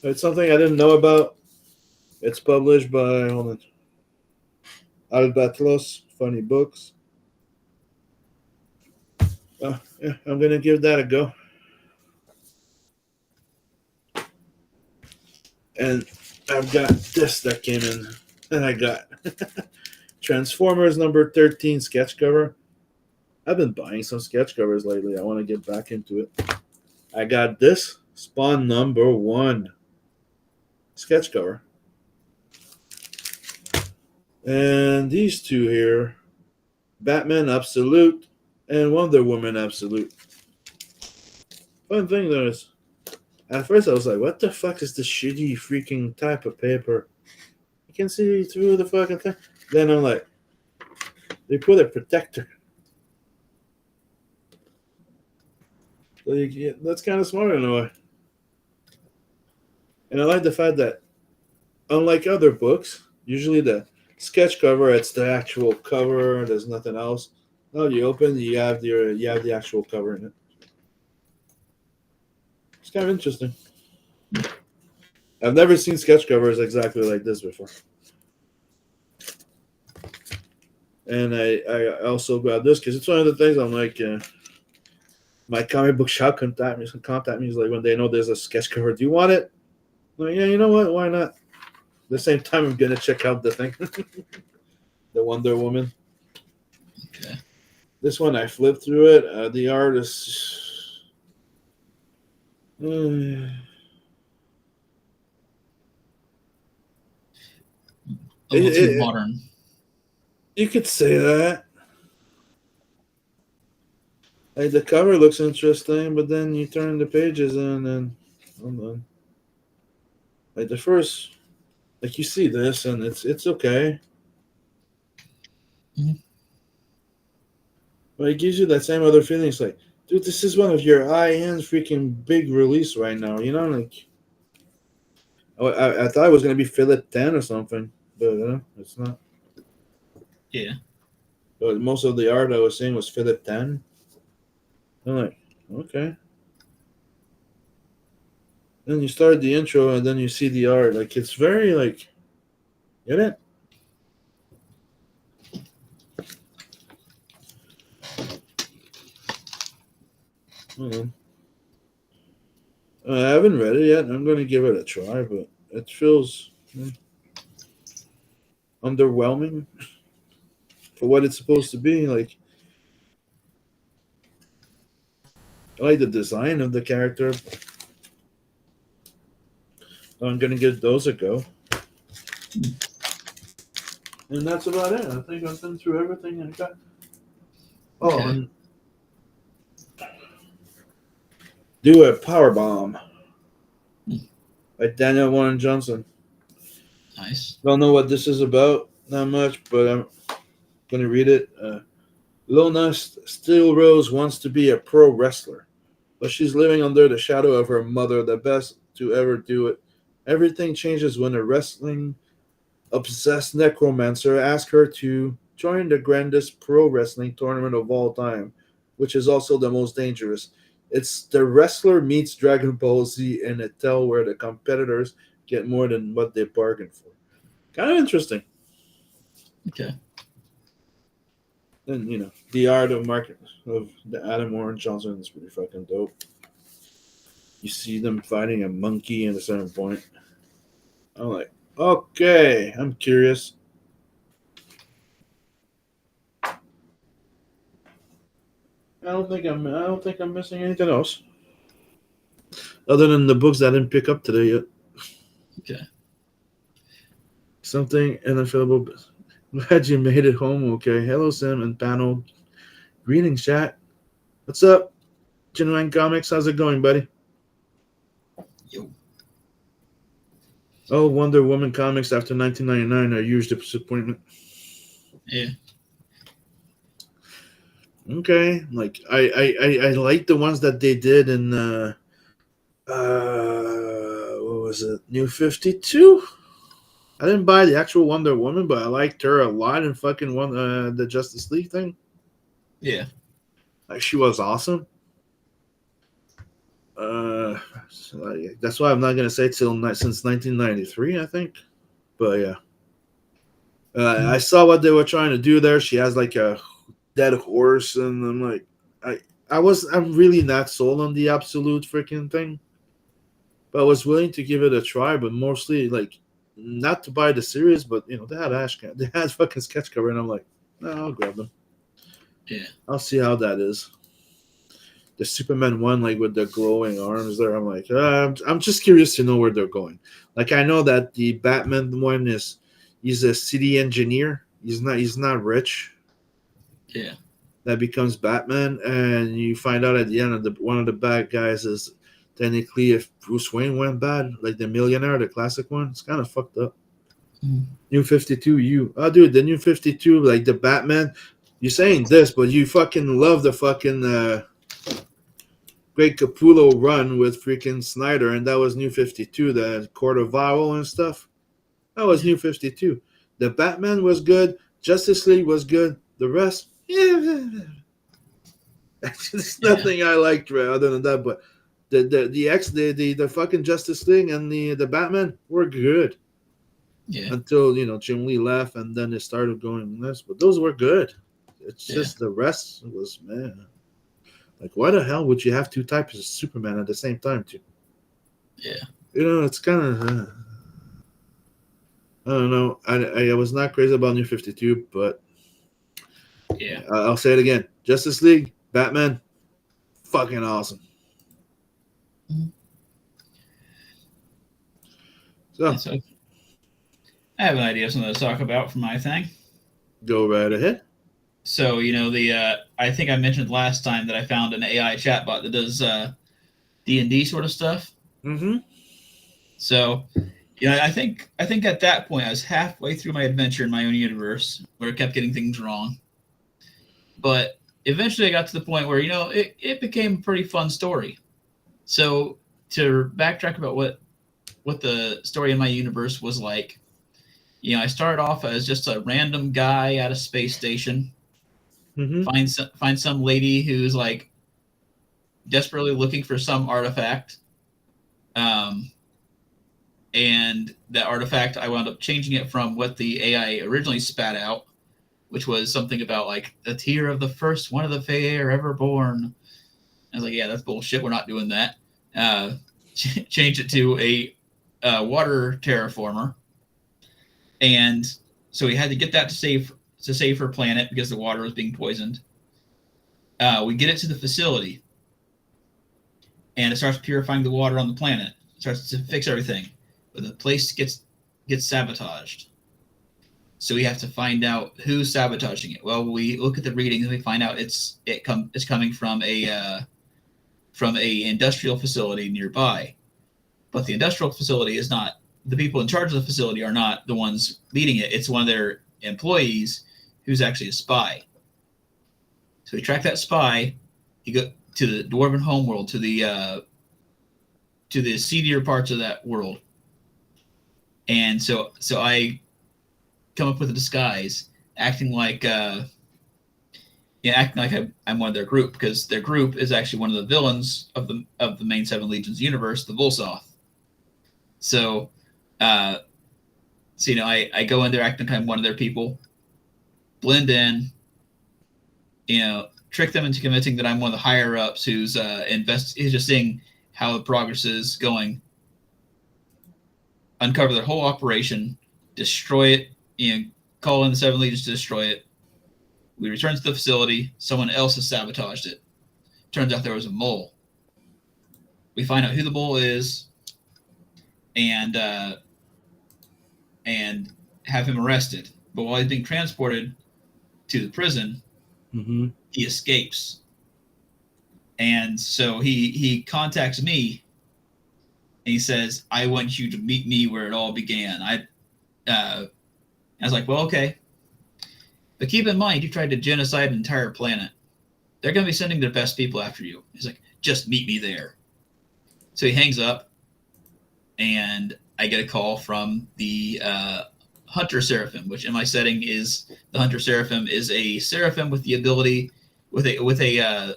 It's something I didn't know about. It's published by Albatros Funny Books. Yeah, I'm gonna give that a go. And I've got this that came in, and I got Transformers number 13 sketch cover. I've been buying some sketch covers lately. I want to get back into it. I got this Spawn number 1 sketch cover. And these two here, Batman Absolute and Wonder Woman Absolute. Fun thing though is, at first I was like, what the fuck is this shitty freaking type of paper? You can see through the fucking thing. Then I'm like, they put a protector. So that's kind of smart in a way. And I like the fact that, unlike other books, usually the sketch cover, it's the actual cover. There's nothing else. No, you open, you have the actual cover in it. It's kind of interesting. I've never seen sketch covers exactly like this before. And I also got this because it's one of the things I'm like, my comic book shop contact me. Is like when they know there's a sketch cover. Do you want it? I'm like, yeah, you know what? Why not? At the same time, I'm gonna check out the thing, the Wonder Woman. Okay. This one I flipped through it. The art is. A little too modern. You could say that. Like the cover looks interesting, but then you turn the pages in and hold on. Like the first, like you see this and it's okay. Mhm. But it gives you that same other feeling. It's like, dude, this is one of your high-end freaking big release right now. You know, like I thought it was gonna be Philip 10 or something, but it's not. Yeah. But most of the art I was seeing was Philip 10. I'm like, okay. Then you start the intro and then you see the art. Like, it's very, like, get it? Hold on. I haven't read it yet. I'm going to give it a try, but it feels underwhelming for what it's supposed to be. Like, I like the design of the character. I'm going to give those a go. And that's about it. I think I've been through everything I got. Oh, Okay. and do a power bomb by Daniel Warren Johnson. Nice. Don't know what this is about, not much, but I'm gonna read it. Lona Steel Rose wants to be a pro wrestler, but she's living under the shadow of her mother, the best to ever do it. Everything changes when a wrestling obsessed necromancer asks her to join the grandest pro wrestling tournament of all time, which is also the most dangerous. It's the wrestler meets Dragon Ball Z in a tale where the competitors get more than what they bargained for. Kind of interesting. Okay. And the art of market of the Adam Warren Johnson is pretty fucking dope. You see them fighting a monkey at a certain point. I'm like, okay, I'm curious. I don't think I'm missing anything else. Other than the books that I didn't pick up today yet. Okay. Something unavailable. Glad you made it home. Okay. Hello, Sam and panel. Greetings, chat. What's up? Genuine Comics, how's it going, buddy? Yo. Oh, Wonder Woman comics after 1999 are a huge disappointment. Yeah. Okay, like I like the ones that they did in what was it, New 52? I didn't buy the actual Wonder Woman, but I liked her a lot in fucking the Justice League thing. Yeah. Like, she was awesome. That's why I'm not gonna say since 1993, I think. But yeah, I saw what they were trying to do there. She has like a dead horse, and I'm like, I'm really not sold on the absolute freaking thing, but I was willing to give it a try. But mostly like not to buy the series, but they had fucking sketch cover, and I'm like, no, I'll grab them. Yeah. I'll see how that is. The Superman one, like with the glowing arms there, I'm like, I'm just curious to know where they're going. Like, I know that the Batman one he's a city engineer. He's not rich. Yeah. That becomes Batman, and you find out at the end of one of the bad guys is technically if Bruce Wayne went bad, like the Millionaire, the classic one. It's kind of fucked up. New 52, dude, the New 52, like the Batman. You're saying this, but you fucking love the fucking Great Capullo run with freaking Snyder, and that was New 52, the Court of Viral and stuff. That was New 52. The Batman was good. Justice League was good. The rest, yeah. There's nothing I liked other than that, but the fucking Justice League and the Batman were good. Yeah. Until Jim Lee left, and then it started going this, but those were good. It's just the rest was, man. Like, why the hell would you have two types of Superman at the same time, too? Yeah. It's kind of, I don't know. I was not crazy about New 52, but Yeah. I'll say it again. Justice League, Batman, fucking awesome. So, So I have an idea of something to talk about for my thing. go right ahead. So, I think I mentioned last time that I found an AI chatbot that does D&D sort of stuff. Mm-hmm. So, I think at that point I was halfway through my adventure in my own universe where I kept getting things wrong. But eventually I got to the point where, it became a pretty fun story. So, to backtrack about what the story in my universe was like, I started off as just a random guy at a space station. Mm-hmm. Find some lady who's like desperately looking for some artifact, and that artifact I wound up changing it from what the AI originally spat out, which was something about like a tear of the first one of the fair ever born. I was like, yeah, that's bullshit. We're not doing that. Change it to a water terraformer, and so we had to get that to save her planet because the water was being poisoned. We get it to the facility, and it starts purifying the water on the planet. It starts to fix everything, but the place gets sabotaged. So we have to find out who's sabotaging it. Well, we look at the readings and we find out it's coming from a industrial facility nearby, but the industrial facility is not the people in charge of the facility are not the ones leading it. It's one of their employees who's actually a spy. So he tracked that spy. He go to the dwarven homeworld, to the seedier parts of that world. And so I come up with a disguise, acting like I'm one of their group, because their group is actually one of the villains of the main Seven Legions universe, the Volsoth. So, I go in there acting kind of one of their people, blend in, trick them into convincing that I'm one of the higher ups who's just seeing how the progress is going. Uncover their whole operation, destroy it, call in the Seven Legions to destroy it. We return to the facility. Someone else has sabotaged it. Turns out there was a mole. We find out who the mole is, and have him arrested. But while he's being transported to the prison, he escapes. And so he contacts me, and he says, "I want you to meet me where it all began." I was like, "Well, okay. But keep in mind, you tried to genocide an entire planet. They're going to be sending their best people after you." He's like, "Just meet me there." So he hangs up, and I get a call from the Hunter Seraphim, which in my setting is the Hunter Seraphim is a Seraphim with the ability with a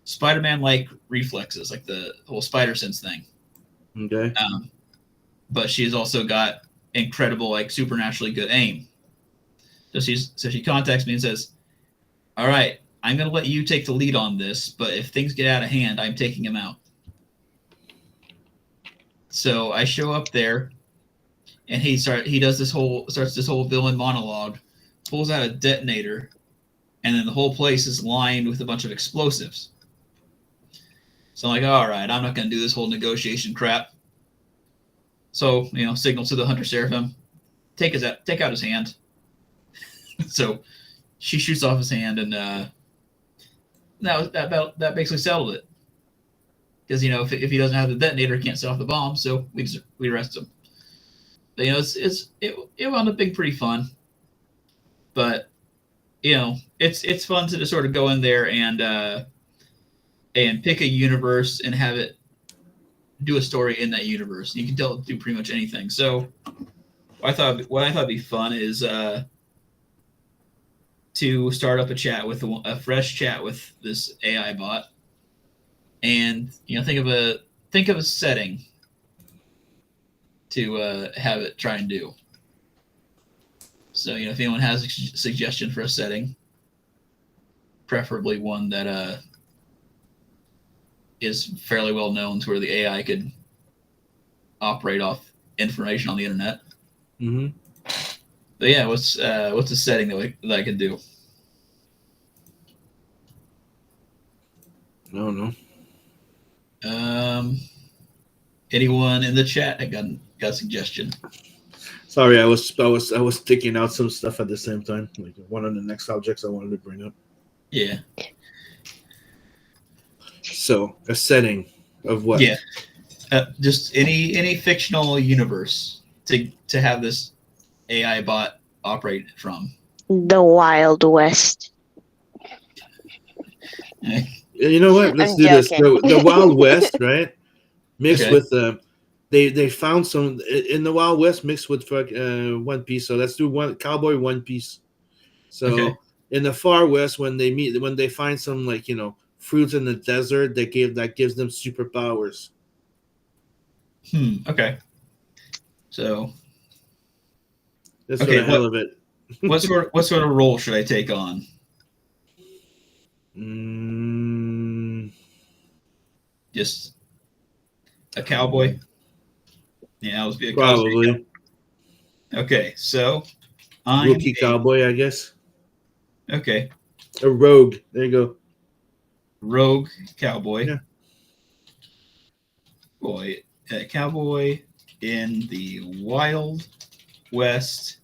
Spider-Man-like reflexes, like the whole spider sense thing. Okay. But she's also got incredible, like supernaturally good aim. So she contacts me and says, "All right, I'm going to let you take the lead on this, but if things get out of hand, I'm taking him out." So I show up there, and he starts this whole villain monologue, pulls out a detonator, and then the whole place is lined with a bunch of explosives. So I'm like, all right, I'm not going to do this whole negotiation crap. So, signal to the Hunter Seraphim, take out his hand. So she shoots off his hand, and that basically settled it. Because if he doesn't have the detonator, he can't set off the bomb. So we arrest him. But, it wound up being pretty fun. But it's fun to just sort of go in there and pick a universe and have it do a story in that universe. You can tell it do pretty much anything. So what I thought would be fun is to start up a fresh chat with this AI bot, and think of a setting to have it try and do. So if anyone has a suggestion for a setting, preferably one that is fairly well known to where the AI could operate off information on the internet. Mm-hmm. But yeah, what's a setting that I could do? I don't know. Anyone in the chat got a suggestion? Sorry, I was thinking out some stuff at the same time. Like one of the next subjects I wanted to bring up. Yeah. So a setting of what? Yeah. Just any fictional universe to have this AI bot operate from. The Wild West. You know what? Let's I'm do this. joking. The Wild West, right? Mixed Okay. with they found some in the Wild West mixed with One Piece. So let's do Cowboy One Piece. So Okay. in the Far West, when they find some fruits in the desert, that gives them superpowers. Okay. So That's Okay, for the hell of it. what sort of role should I take on? Just a cowboy? Yeah, I'll be a cowboy. Probably Okay, so I'm rookie cowboy, I guess. Okay, A rogue. There you go. rogue cowboy. Yeah. Cowboy in the Wild West,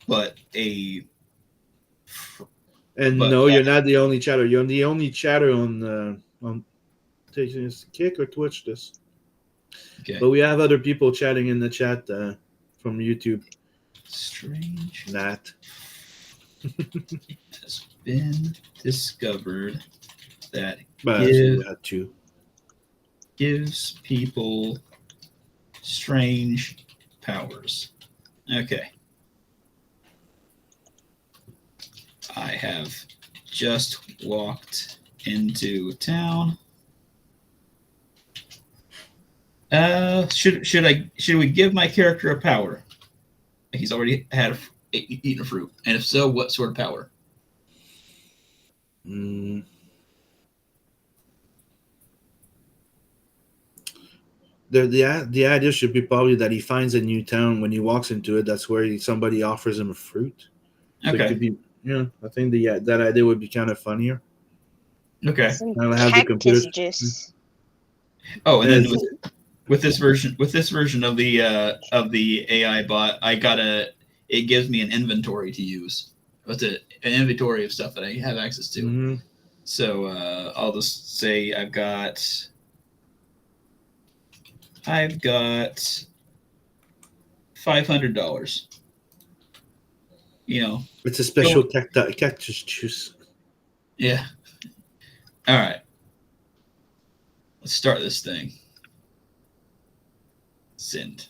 but And But no, that- you're not the only chatter. You're the only chatter on taking this kick or Twitch this. Okay. But we have other people chatting in the chat from YouTube. Strange Nat. has been discovered that But actually, we had two. gives people strange powers. Okay. I have just walked into town. Should we give my character a power? He's already eaten a fruit, and if so, what sort of power? Mm. The idea should be probably that he finds a new town. When he walks into it, that's where somebody offers him a fruit. So it Okay. could be, I think that idea would be kind of funnier. Okay. Some I'll have the cactus computer- juice. Oh, and then Yes. with this version of the AI bot, it gives me an inventory to use. What's it? An inventory of stuff that I have access to. Mhm. So I'll just say I've got $500. It's a special cactus juice. Yeah. All right. Let's start this thing. Send.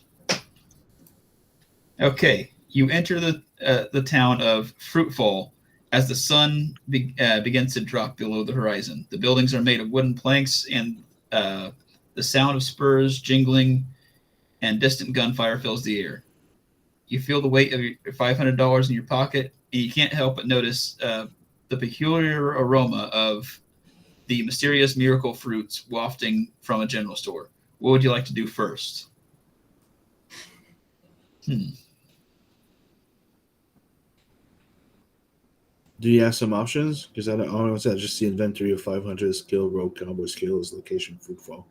Okay, you enter the town of Fruitfall as the sun begins to drop below the horizon. The buildings are made of wooden planks, and the sound of spurs jingling and distant gunfire fills the air. You feel the weight of your $500 in your pocket, and you can't help but notice the peculiar aroma of the mysterious miracle fruits wafting from a general store. What would you like to do first? Do you have some options? Because I don't know. I just see inventory of 500 skill, rogue cowboy skills, location, Fruitfall.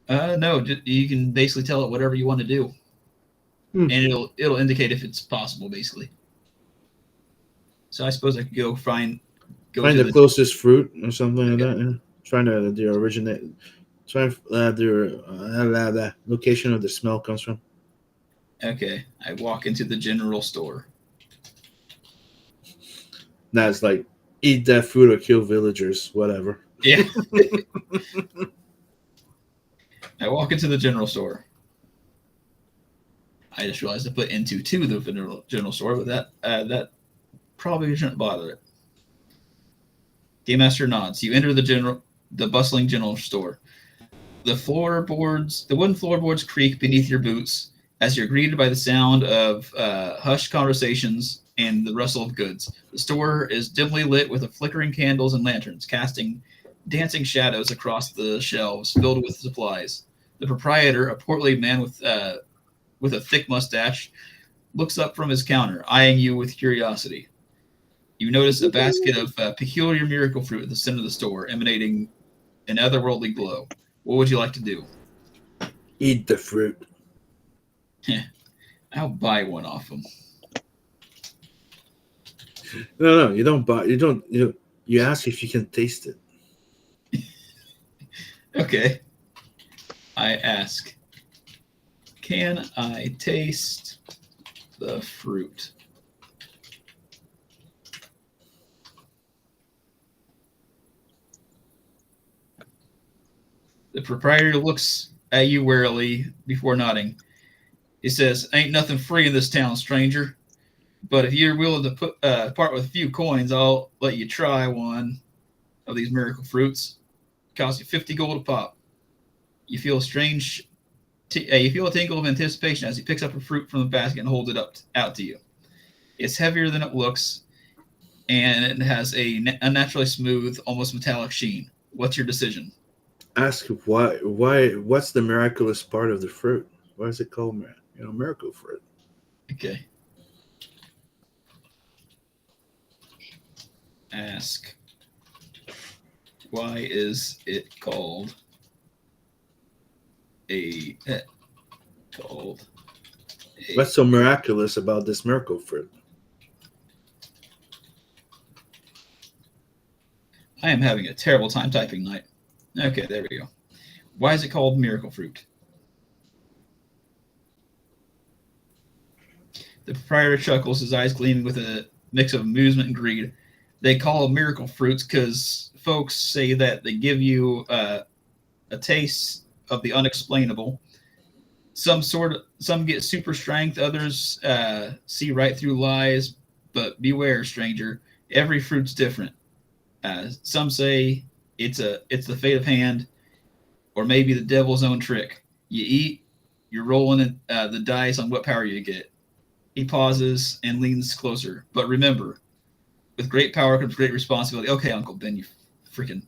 No, you can basically tell it whatever you want to do, and it'll indicate if it's possible, basically. So I suppose I could find the closest fruit or something like that. Yeah. Find the originate. Try the location of the smell comes from. Okay, I walk into the general store. That's like eat that fruit or kill villagers, whatever. Yeah. I walk into the general store. I just realized I put into the general store, but that probably shouldn't bother it. Game Master nods. You enter the bustling general store. The wooden floorboards creak beneath your boots as you're greeted by the sound of hushed conversations and the rustle of goods. The store is dimly lit with flickering candles and lanterns, casting dancing shadows across the shelves filled with supplies. The proprietor, a portly man with a thick mustache, looks up from his counter, eyeing you with curiosity. You notice a basket of peculiar miracle fruit at the center of the store, emanating an otherworldly glow. What would you like to do? Eat the fruit. I'll buy one off him. No, you don't buy. You ask if you can taste it. Okay. I ask, can I taste the fruit? The proprietor looks at you warily before nodding. He says, "Ain't nothing free in this town, stranger. But if you're willing to part with a few coins, I'll let you try one of these miracle fruits. It costs you 50 gold a pop." You feel a tingle of anticipation as he picks up a fruit from the basket and holds it out to you. It's heavier than it looks, and it has a unnaturally smooth, almost metallic sheen. What's your decision? Ask why. What's the miraculous part of the fruit? Why is it called miracle fruit? Okay. Ask, why is it called What's so miraculous about this miracle fruit? I am having a terrible time typing tonight. Okay, there we go. Why is it called miracle fruit? The proprietor chuckles, his eyes gleaming with a mix of amusement and greed. They call them miracle fruits because folks say that they give you a taste of the unexplainable. Some get super strength, others see right through lies. But beware, stranger. Every fruit's different. Some say it's the fate of hand, or maybe the devil's own trick. You eat, you're rolling the dice on what power you get. He pauses and leans closer. But remember, with great power comes great responsibility. Okay, Uncle Ben, you freaking.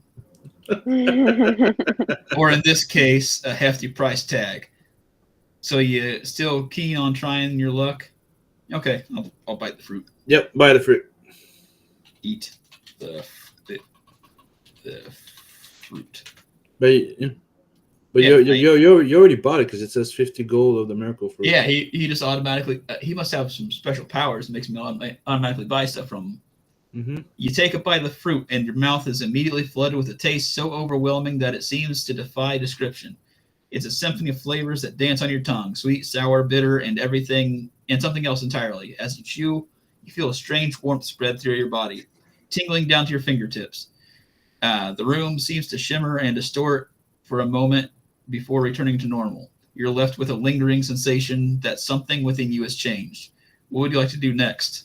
Or in this case, a hefty price tag. So you still keen on trying your luck? Okay, I'll bite the fruit. Yep, buy the fruit. Eat the fruit. But Yeah, you already bought it because it says 50 gold of the miracle fruit. Yeah, he just automatically. He must have some special powers that makes me automatically buy stuff from him. Mm-hmm. You take a bite of the fruit, and your mouth is immediately flooded with a taste so overwhelming that it seems to defy description. It's a symphony of flavors that dance on your tongue: sweet, sour, bitter, and everything, and something else entirely. As you chew, you feel a strange warmth spread through your body, tingling down to your fingertips. The room seems to shimmer and distort for a moment before returning to normal. You're left with a lingering sensation that something within you has changed. What would you like to do next?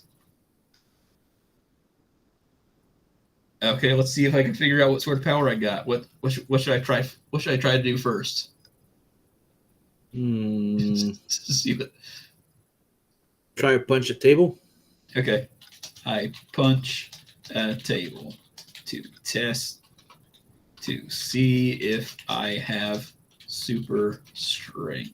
Okay, let's see if I can figure out what sort of power I got. What should I try? What should I try to do first? See what. Try to punch a table. Okay, I punch a table to test to see if I have super strength.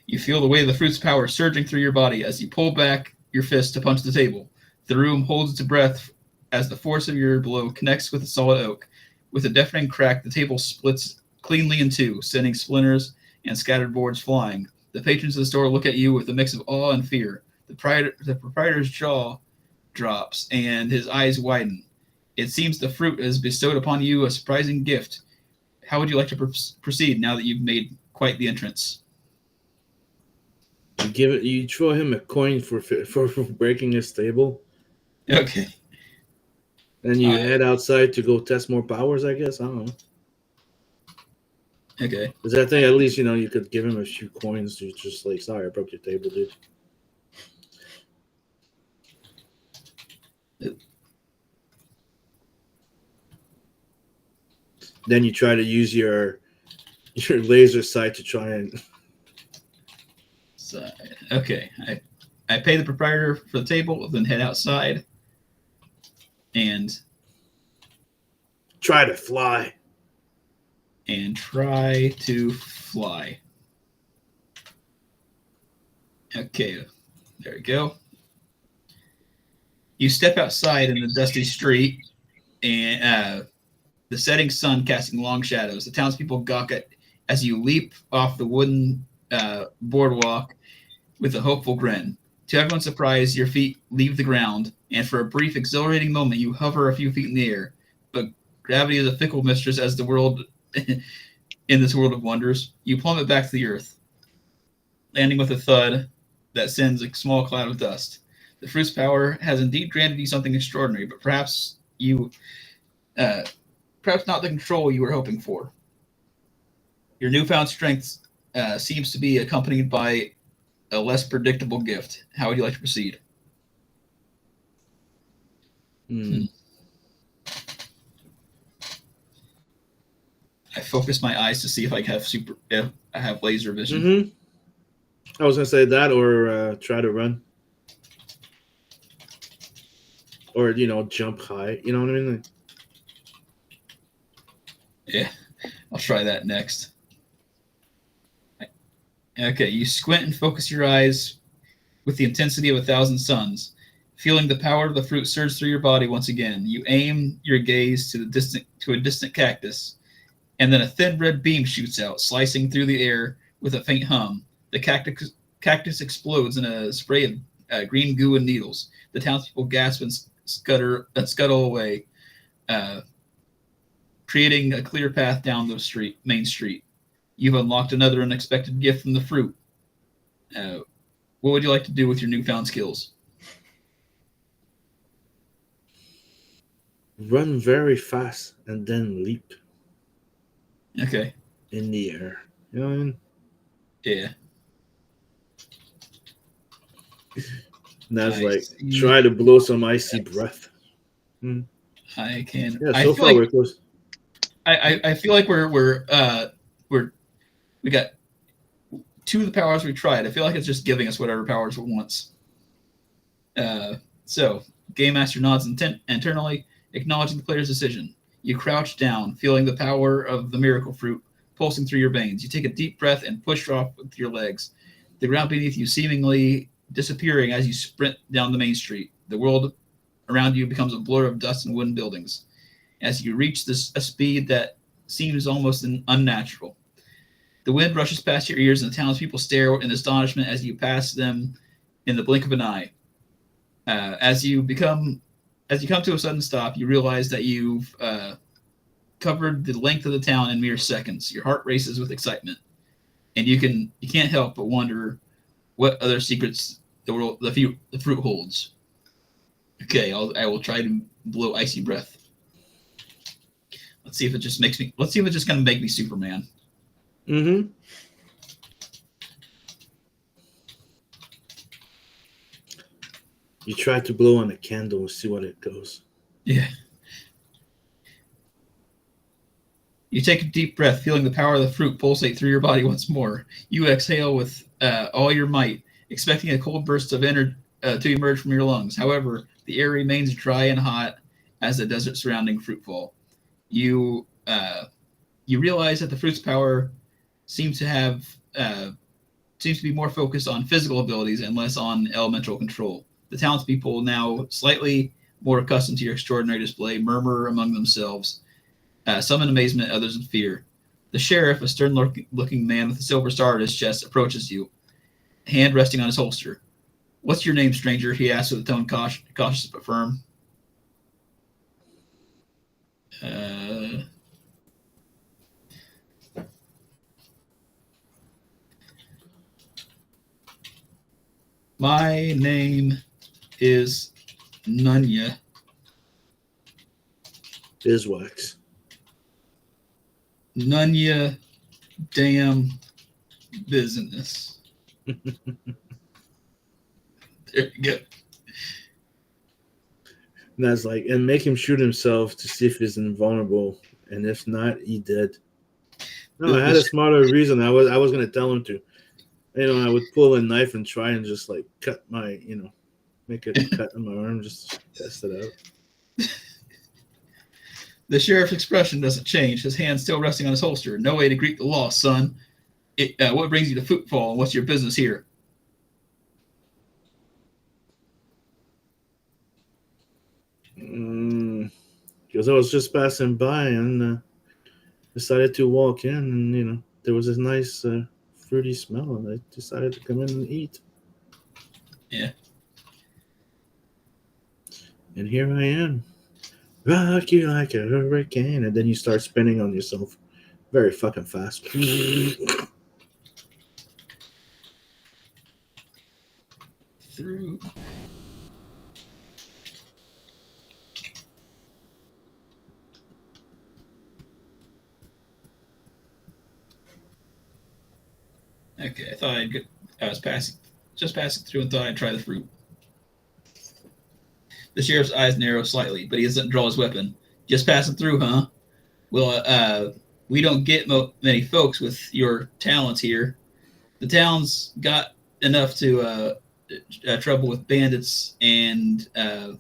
You feel the weight of the fruit's power surging through your body as you pull back your fist to punch the table. The room holds its breath as the force of your blow connects with the solid oak. With a deafening crack, the table splits cleanly in two, sending splinters and scattered boards flying. The patrons of the store look at you with a mix of awe and fear. The proprietor's jaw drops and his eyes widen. It seems the fruit has bestowed upon you a surprising gift. How would you like to proceed now that you've made quite the entrance? You throw him a coin for breaking his table. Okay. Then you head outside to go test more powers, I guess. I don't know. Okay. Because I think at least, you could give him a few coins to just like, sorry, I broke your table, dude. Then you try to use your laser sight to try and... Okay. I pay the proprietor for the table, then head outside and try to fly. Okay, there we go. You step outside in the dusty street, and the setting sun casting long shadows. The townspeople gawk at as you leap off the wooden boardwalk with a hopeful grin. To everyone's surprise, your feet leave the ground, and for a brief, exhilarating moment, you hover a few feet in the air. But gravity is a fickle mistress as the world in this world of wonders. You plummet back to the earth, landing with a thud that sends a small cloud of dust. The fruit's power has indeed granted you something extraordinary, but perhaps not the control you were hoping for. Your newfound strength seems to be accompanied by a less predictable gift. How would you like to proceed? I focus my eyes to see if I have laser vision. Mm-hmm. I was gonna say that, or try to run, or jump high. You know what I mean? Yeah, I'll try that next. Okay, you squint and focus your eyes with the intensity of 1,000 suns. Feeling the power of the fruit surge through your body once again, you aim your gaze to a distant cactus, and then a thin red beam shoots out, slicing through the air with a faint hum. The cactus explodes in a spray of green goo and needles. The townspeople gasp and scuttle away, creating a clear path down the main street. You've unlocked another unexpected gift from the fruit. What would you like to do with your newfound skills? Run very fast and then leap Okay. in the air. You know what I mean? Yeah. And that's I like see. try to blow some icy breath. I can. Yeah, I so feel far like we're close. I feel like we got two of the powers we tried. I feel like it's just giving us whatever powers it wants. So Game Master nods internally, acknowledging the player's decision. You crouch down, feeling the power of the miracle fruit pulsing through your veins. You take a deep breath and push off with your legs. The ground beneath you seemingly disappearing as you sprint down the main street. The world around you becomes a blur of dust and wooden buildings. As you reach a speed that seems almost unnatural. The wind rushes past your ears and the townspeople stare in astonishment as you pass them in the blink of an eye. As you come to a sudden stop, you realize that you've covered the length of the town in mere seconds. Your heart races with excitement, and you can't help but wonder what other secrets the fruit holds. Okay, I will try to blow icy breath. Let's see if it just gonna make me Superman. Mm-hmm. You try to blow on a candle and see what it goes. Yeah. You take a deep breath, feeling the power of the fruit pulsate through your body once more. You exhale with all your might, expecting a cold burst of energy to emerge from your lungs. However, the air remains dry and hot as the desert surrounding Fruitfall. You realize that the fruit's power seems to be more focused on physical abilities and less on elemental control. The townspeople, now slightly more accustomed to your extraordinary display, murmur among themselves, some in amazement, others in fear. The sheriff, a stern-looking man with a silver star at his chest, approaches you, hand resting on his holster. "What's your name, stranger?" he asks with a tone cautious but firm. My name is Nunya. Bizwax. Nunya damn business. There you go. And that's like, and make him shoot himself to see if he's invulnerable, and if not, he did. No, I had a smarter reason. I was gonna tell him to. I would pull a knife and try and just like cut my, make a cut in my arm just to test it out. The sheriff's expression doesn't change, his hand still resting on his holster. "No way to greet the law, son. What brings you to Footfall, and what's your business here?" Because I was just passing by and decided to walk in, and there was this nice fruity smell, and I decided to come in and eat. Yeah. And here I am. Rock you like a hurricane, and then you start spinning on yourself very fucking fast. Through. Okay, I thought I was passing through and thought I'd try the fruit. The sheriff's eyes narrow slightly, but he doesn't draw his weapon. "Just passing through, huh? Well, we don't get many folks with your talents here. The town's got enough to trouble with bandits and the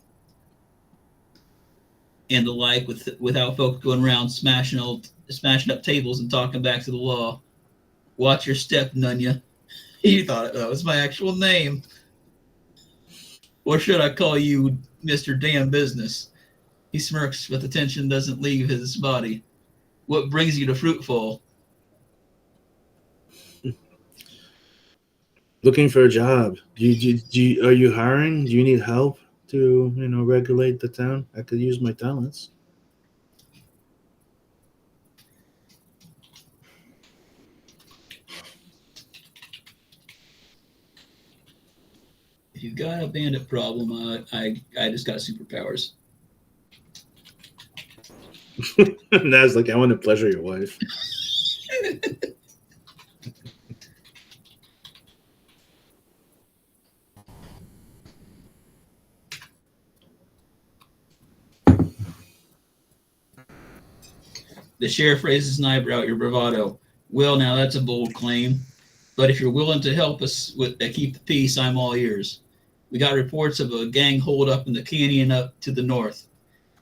like, without folks going around smashing up tables and talking back to the law. Watch your step, Nunya." He thought that was my actual name. "Or should I call you Mr. Damn Business?" He smirks, but the tension doesn't leave his body. "What brings you to Fruitfall?" Looking for a job. Are you hiring? Do you need help to regulate the town? I could use my talents. If you've got a bandit problem, I just got superpowers. And I was like, I want to pleasure your wife. The sheriff raises an eyebrow at your bravado. Well, now that's a bold claim. But if you're willing to help us keep the peace, I'm all ears. We got reports of a gang holdup in the canyon up to the north.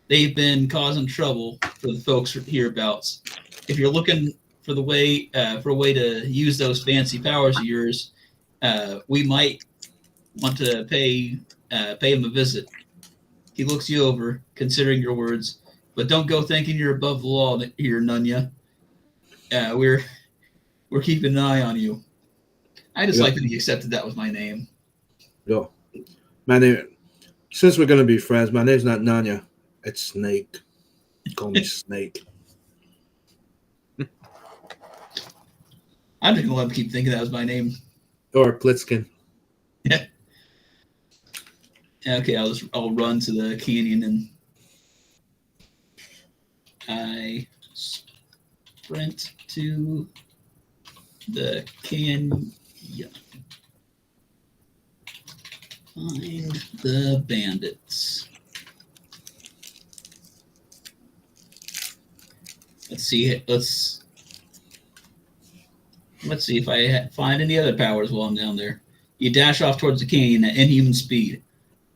They've been causing trouble for the folks hereabouts. If you're looking for a way to use those fancy powers of yours, we might want to pay him a visit. He looks you over, considering your words, but don't go thinking you're above the law here, Nunya. We're keeping an eye on you. I just like that he accepted that was my name. Yo, my name. Since we're gonna be friends, my name's not Nanya. It's Snake. Call me Snake. I'm just gonna let him keep thinking that was my name. Or Plitskin. Yeah. Okay, I'll run to the canyon and I sprint to the canyon. Find the bandits. Let's see. Let's see if I find any other powers while I'm down there. You dash off towards the canyon at inhuman speed.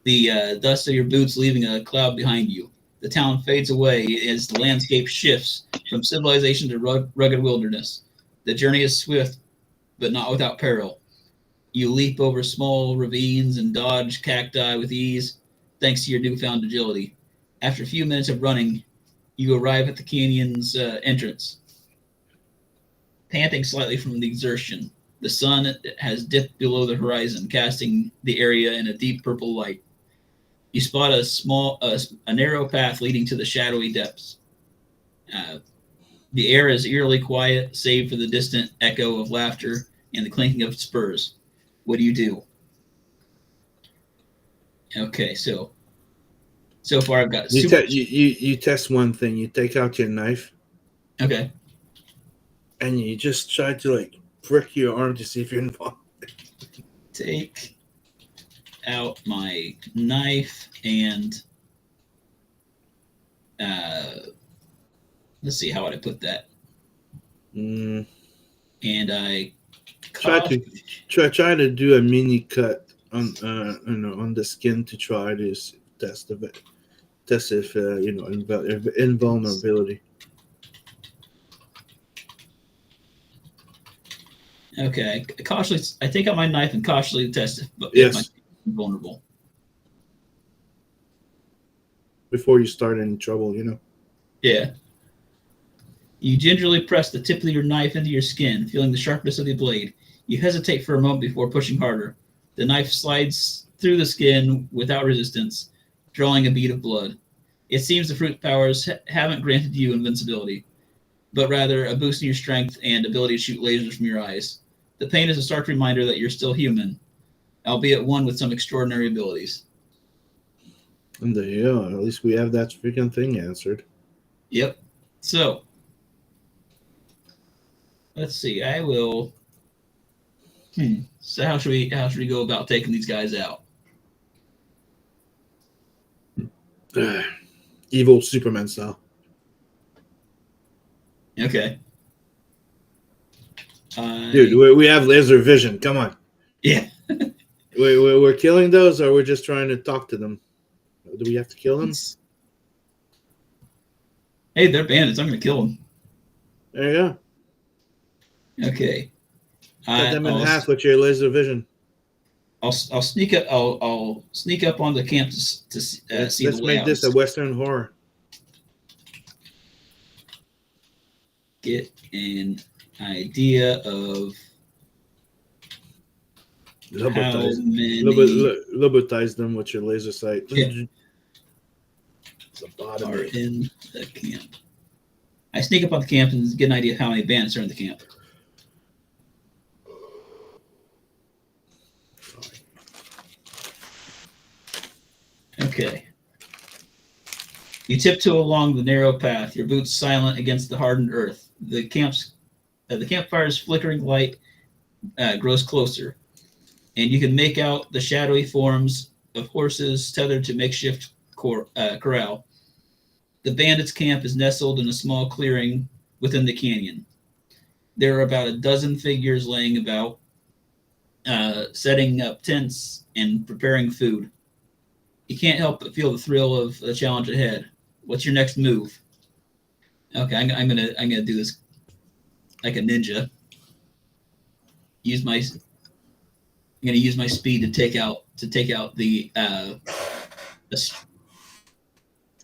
The dust of your boots leaving a cloud behind you. The town fades away as the landscape shifts from civilization to rugged wilderness. The journey is swift, but not without peril. You leap over small ravines and dodge cacti with ease, thanks to your newfound agility. After a few minutes of running, you arrive at the canyon's entrance. Panting slightly from the exertion, the sun has dipped below the horizon, casting the area in a deep purple light. You spot a narrow path leading to the shadowy depths. The air is eerily quiet, save for the distant echo of laughter and the clinking of spurs. What do you do? Okay, so far I've got You test one thing. You take out your knife okay. and you just try to prick your arm to see if you're involved. Take out my knife and let's see, how would I put that? And I Try to do a mini cut on on the skin to try to test if invulnerability. Okay, I take out my knife and cautiously test if Yes. I'm vulnerable. Before you start any trouble, Yeah. You gingerly press the tip of your knife into your skin, feeling the sharpness of the blade. You hesitate for a moment before pushing harder. The knife slides through the skin without resistance, drawing a bead of blood. It seems the fruit powers haven't granted you invincibility, but rather a boost in your strength and ability to shoot lasers from your eyes. The pain is a stark reminder that you're still human, albeit one with some extraordinary abilities. And there you go. At least we have that freaking thing answered. Yep. So, let's see. I will. So how should we go about taking these guys out? Evil Superman style. Okay. Dude, we have laser vision. Come on. Yeah. We're killing those, or we're just trying to talk to them? Do we have to kill them? Hey, they're bandits. I'm gonna kill them. There you go. Okay. Cut them in half with your laser vision. I'll sneak up. I'll sneak up on the camp to see Let's the way make out. this a Western horror. Get an idea of Lobotize them with your laser sight. Yeah. Lobotomy. are in the camp? I sneak up on the camp and get an idea of how many bandits are in the camp. Okay. You tiptoe along the narrow path, your boots silent against the hardened earth. The campfire's flickering light grows closer, and you can make out the shadowy forms of horses tethered to makeshift corral. The bandits' camp is nestled in a small clearing within the canyon. There are about a dozen figures laying about, setting up tents and preparing food. You can't help but feel the thrill of the challenge ahead. What's your next move? Okay, I'm gonna do this like a ninja. I'm gonna use my speed to take out the let's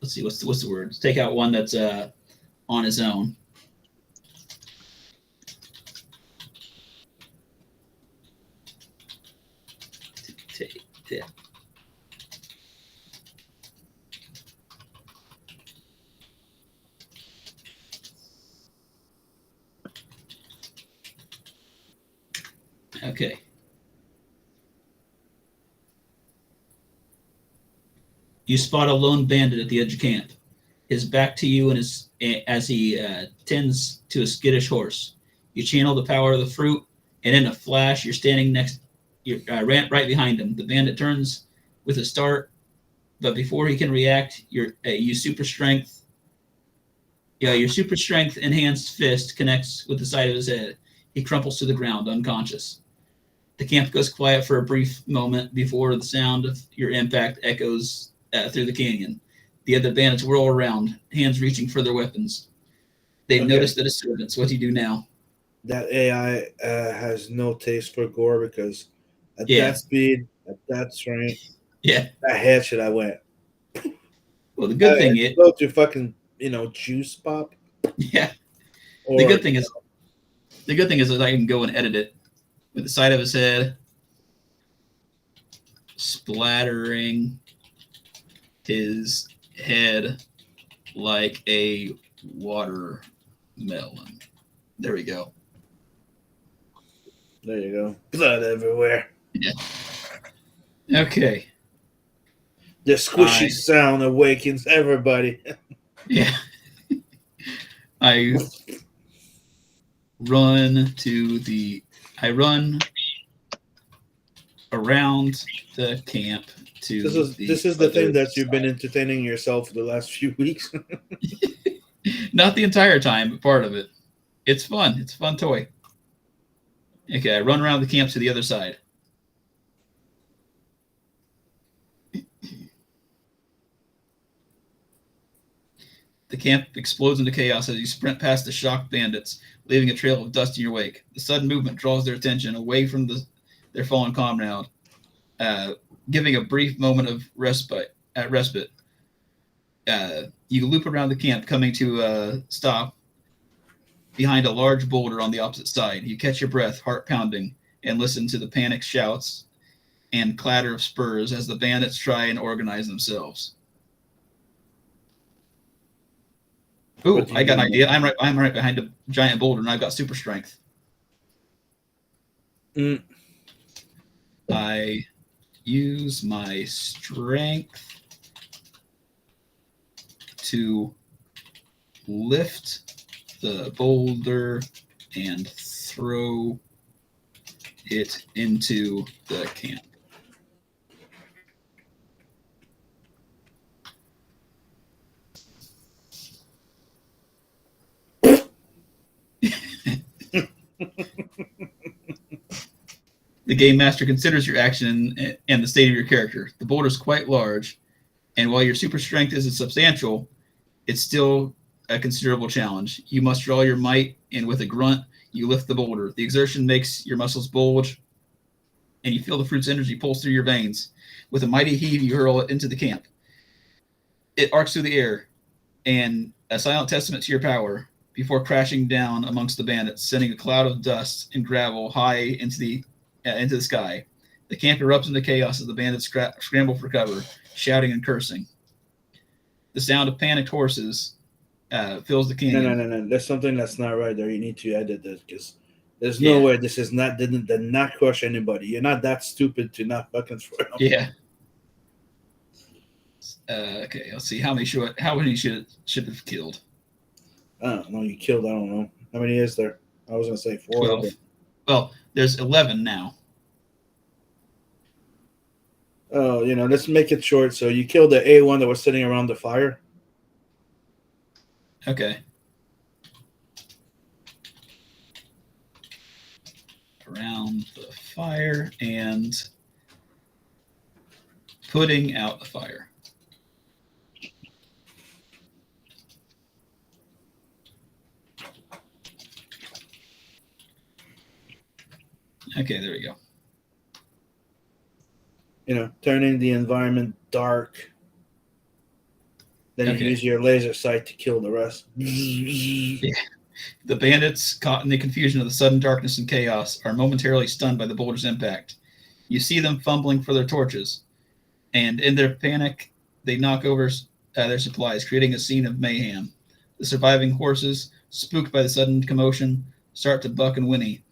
see what's the word? Take out one that's on his own. Take that. Okay. You spot a lone bandit at the edge of camp. His back to you and as he tends to a skittish horse. You channel the power of the fruit, and in a flash, you're standing right behind him. The bandit turns with a start, but before he can react, your super strength enhanced fist connects with the side of his head. He crumples to the ground, unconscious. The camp goes quiet for a brief moment before the sound of your impact echoes through the canyon. The other bandits whirl around, hands reaching for their weapons. They've noticed the disturbance. What do you do now? That AI has no taste for gore because at that speed, at that strength, that headshot I went. Well, the good thing is, go to fucking juice pop. Yeah. The good thing is that I can go and edit it with the side of his head splattering his head like a watermelon. There we go. There you go. Blood everywhere. Yeah. Okay. The squishy sound awakens everybody. Yeah. I run around the camp to this is the thing that you've been entertaining yourself for the last few weeks. Not the entire time, but part of it. It's fun. It's a fun toy. Okay, I run around the camp to the other side. The camp explodes into chaos as you sprint past the shocked bandits, leaving a trail of dust in your wake. The sudden movement draws their attention away from their fallen comrade, giving a brief moment of respite. You loop around the camp, coming to a stop behind a large boulder on the opposite side. You catch your breath, heart pounding, and listen to the panicked shouts and clatter of spurs as the bandits try and organize themselves. Ooh, I got an idea. I'm right behind a giant boulder, and I've got super strength. I use my strength to lift the boulder and throw it into the camp. The game master considers your action and the state of your character. The boulder is quite large, and while your super strength isn't substantial, it's still a considerable challenge. You must draw your might, and with a grunt, you lift the boulder. The exertion makes your muscles bulge, and you feel the fruit's energy pulse through your veins. With a mighty heave, you hurl it into the camp. It arcs through the air, and a silent testament to your power, before crashing down amongst the bandits, sending a cloud of dust and gravel high into the sky. The camp erupts into chaos as the bandits scramble for cover, shouting and cursing. The sound of panicked horses fills the canyon. No. There's something that's not right there. You need to edit this because there's no way this is not did not crush anybody. You're not that stupid to not fucking throw them. Yeah. Okay, let's see how many should have killed. I don't know. You killed. I don't know how many is there. I was gonna say 4. 12. But... Well, there's 11 now. Oh, let's make it short. So you killed the A1 that was sitting around the fire. Okay. Around the fire and putting out the fire. Okay, there we go. Turning the environment dark. Then you Okay. use your laser sight to kill the rest. The bandits, caught in the confusion of the sudden darkness and chaos, are momentarily stunned by the boulder's impact. You see them fumbling for their torches, and in their panic, they knock over their supplies, creating a scene of mayhem. The surviving horses, spooked by the sudden commotion, start to buck and whinny,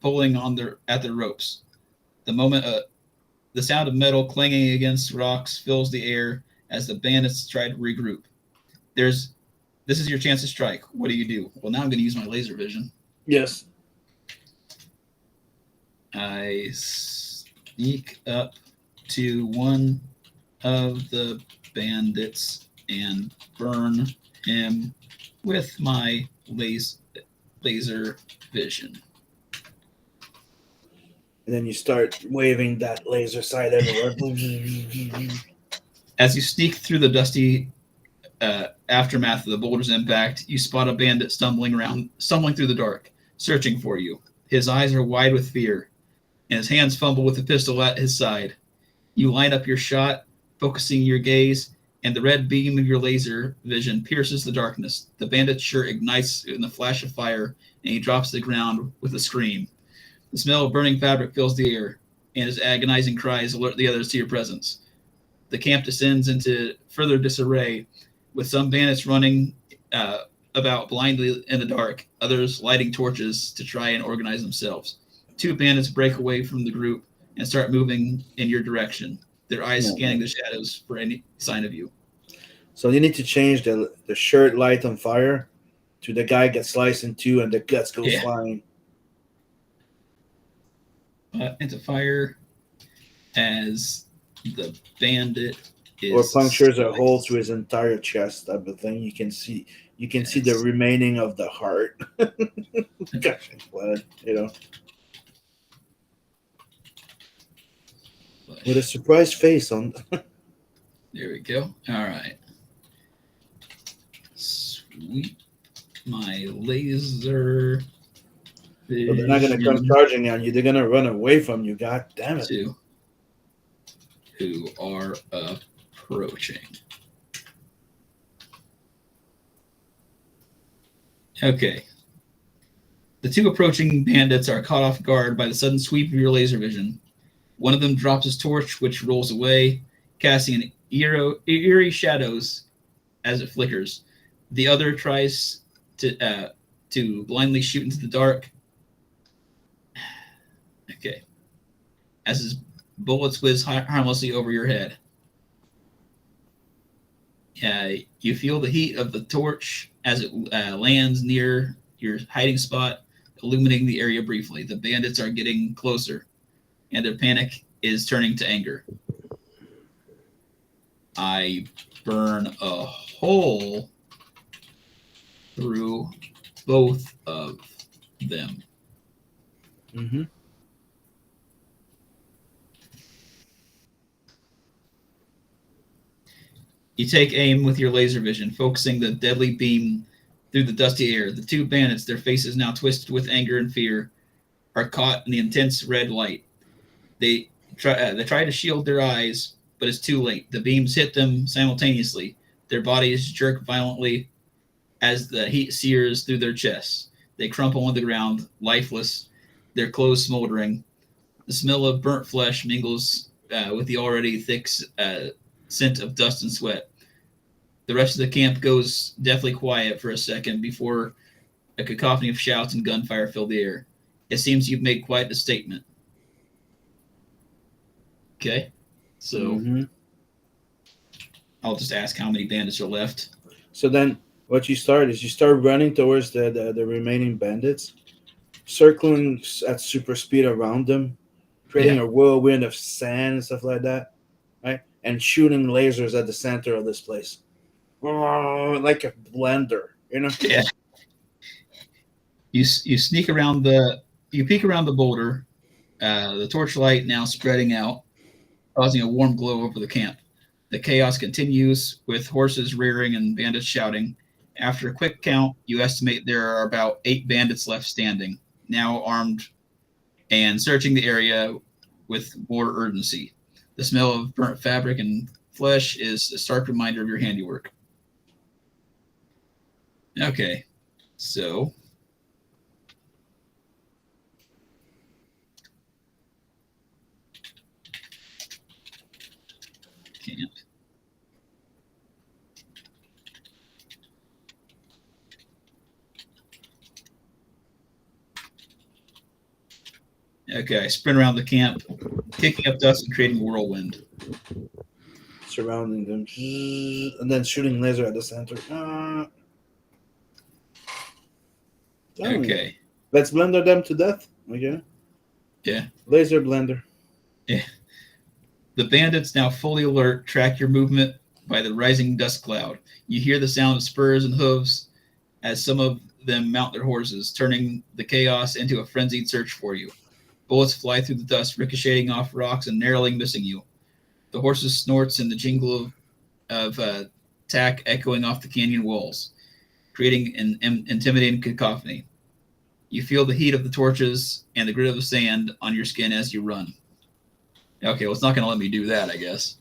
pulling at their ropes. The sound of metal clanging against rocks fills the air as the bandits try to regroup. This is your chance to strike. What do you do? Well, now I'm going to use my laser vision. Yes. I sneak up to one of the bandits and burn him with my laser vision. And then you start waving that laser sight everywhere. As you sneak through the dusty aftermath of the boulder's impact, you spot a bandit stumbling through the dark, searching for you. His eyes are wide with fear, and his hands fumble with the pistol at his side. You line up your shot, focusing your gaze, and the red beam of your laser vision pierces the darkness. The bandit's shirt ignites in the flash of fire, and he drops to the ground with a scream. The smell of burning fabric fills the air, and his agonizing cries alert the others to your presence. The camp descends into further disarray, with some bandits running about blindly in the dark, others lighting torches to try and organize themselves. 2 bandits break away from the group and start moving in your direction, their eyes scanning the shadows for any sign of you. So you need to change the shirt light on fire to the guy gets sliced in 2 and the guts go flying. Into fire as the bandit is Or punctures a hole through his entire chest type of thing. You can see the remaining of the heart. Gushing blood, With a surprised face on. There we go. All right. Sweep my laser. But they're not going to come charging on you. They're going to run away from you. God damn it. To who are approaching. Okay. The 2 approaching bandits are caught off guard by the sudden sweep of your laser vision. One of them drops his torch, which rolls away, casting an eerie shadows as it flickers. The other tries to blindly shoot into the dark. Okay. As his bullets whiz harmlessly over your head. You feel the heat of the torch as it lands near your hiding spot, illuminating the area briefly. The bandits are getting closer, and their panic is turning to anger. I burn a hole through both of them. Mm-hmm. You take aim with your laser vision, focusing the deadly beam through the dusty air. The 2 bandits, their faces now twisted with anger and fear, are caught in the intense red light. They try to shield their eyes, but it's too late. The beams hit them simultaneously. Their bodies jerk violently as the heat sears through their chests. They crumple on the ground, lifeless, their clothes smoldering. The smell of burnt flesh mingles with the already thick scent of dust and sweat. The rest of the camp goes deathly quiet for a second before a cacophony of shouts and gunfire fill the air. It seems you've made quite a statement. Okay, so Mhm. I'll just ask how many bandits are left. So then, what you start is you start running towards the remaining bandits, circling at super speed around them, creating a whirlwind of sand and stuff like that, right? And shooting lasers at the center of this place, like a blender, you know? Yeah. You sneak around you peek around the boulder, the torchlight now spreading out, causing a warm glow over the camp. The chaos continues with horses rearing and bandits shouting. After a quick count, you estimate there are about 8 bandits left standing, now armed and searching the area with more urgency. The smell of burnt fabric and flesh is a stark reminder of your handiwork. Okay, so camp. Okay, I sprint around the camp, kicking up dust and creating a whirlwind. Surrounding them, and then shooting laser at the center. Okay. Let's blender them to death. Okay. Yeah. Laser blender. The bandits, now fully alert, track your movement by the rising dust cloud. You hear the sound of spurs and hooves as some of them mount their horses, turning the chaos into a frenzied search for you. Bullets fly through the dust, ricocheting off rocks and narrowly missing you. The horses' snorts and the jingle of tack echoing off the canyon walls, creating an intimidating cacophony. You feel the heat of the torches and the grit of the sand on your skin as you run. Okay, well, it's not going to let me do that, I guess.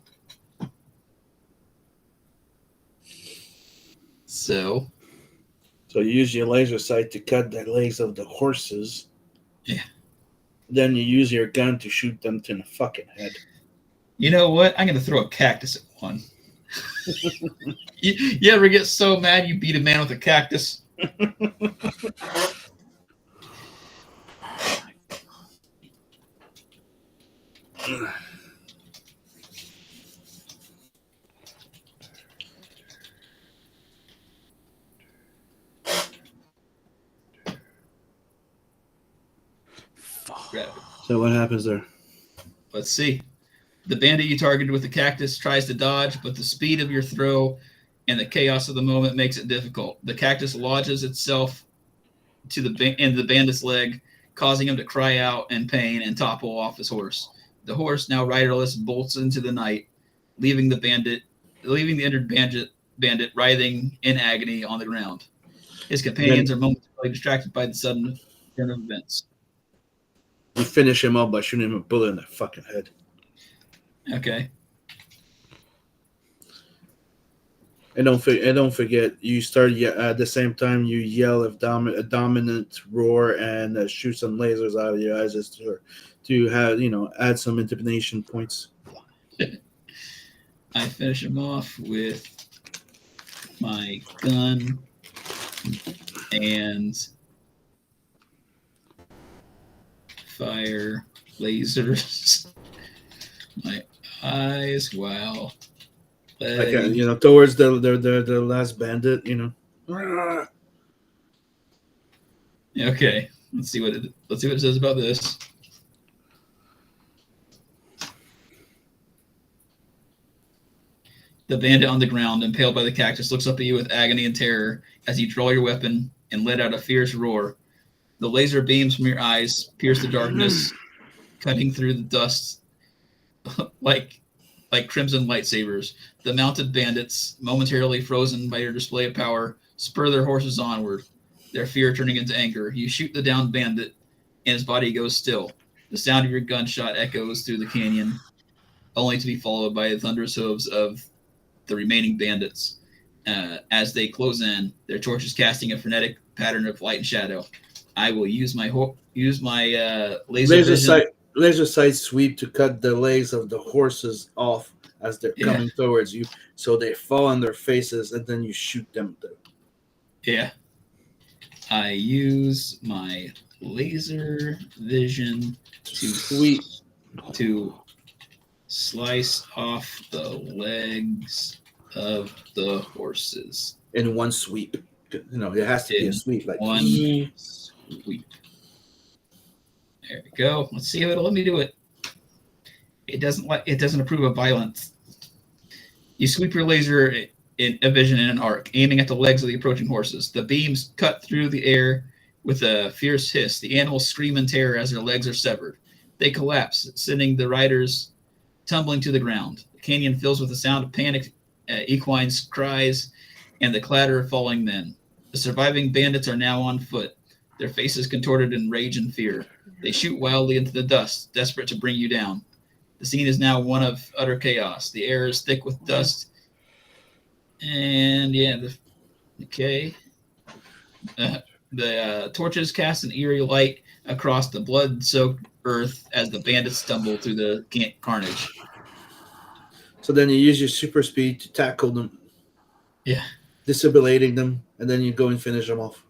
So you use your laser sight to cut the legs of the horses. Yeah. Then you use your gun to shoot them in the fucking head. you know what? I'm going to throw a cactus at one. You ever get so mad you beat a man with a cactus? Grab it. So what happens there? Let's see. The bandit you targeted with the cactus tries to dodge, but the speed of your throw and the chaos of the moment makes it difficult. The cactus lodges itself into the bandit's leg, causing him to cry out in pain and topple off his horse. The horse, now riderless, bolts into the night, leaving the injured bandit writhing in agony on the ground. His companions are momentarily distracted by the sudden turn of events. You finish him up by shooting him a bullet in the fucking head. Okay. And don't forget, you start at the same time you yell a dominant roar and shoot some lasers out of your eyes just to have add some intimidation points. I finish him off with my gun and fire lasers. My eyes, wow. Like towards the last bandit, Okay, let's see what it says about this. The bandit on the ground, impaled by the cactus, looks up at you with agony and terror as you draw your weapon and let out a fierce roar. The laser beams from your eyes pierce the darkness, cutting through the dust like crimson lightsabers. The mounted bandits, momentarily frozen by your display of power, spur their horses onward, their fear turning into anger. You shoot the downed bandit, and his body goes still. The sound of your gunshot echoes through the canyon, only to be followed by the thunderous hooves of the remaining bandits. As they close in, their torches casting a frenetic pattern of light and shadow. I will use my laser vision. sight. laser sight sweep to cut the legs of the horses off as they're Yeah. coming towards you, so they fall on their faces, and then you shoot them. Yeah. I use my laser vision Sweep. to slice off the legs of the horses. In one sweep. You know, it has to be a In sweep. Like one sweep. There we go. Let's see how it'll let me do it. It doesn't approve of violence. You sweep your laser in a vision in an arc, aiming at the legs of the approaching horses. The beams cut through the air with a fierce hiss. The animals scream in terror as their legs are severed. They collapse, sending the riders tumbling to the ground. The canyon fills with the sound of panicked equines' cries and the clatter of falling men. The surviving bandits are now on foot, their faces contorted in rage and fear. They shoot wildly into the dust, desperate to bring you down. The scene is now one of utter chaos. The air is thick with dust. And yeah, the torches cast an eerie light across the blood-soaked earth as the bandits stumble through the carnage. So then you use your super speed to tackle them. Yeah. Disablating them, and then you go and finish them off.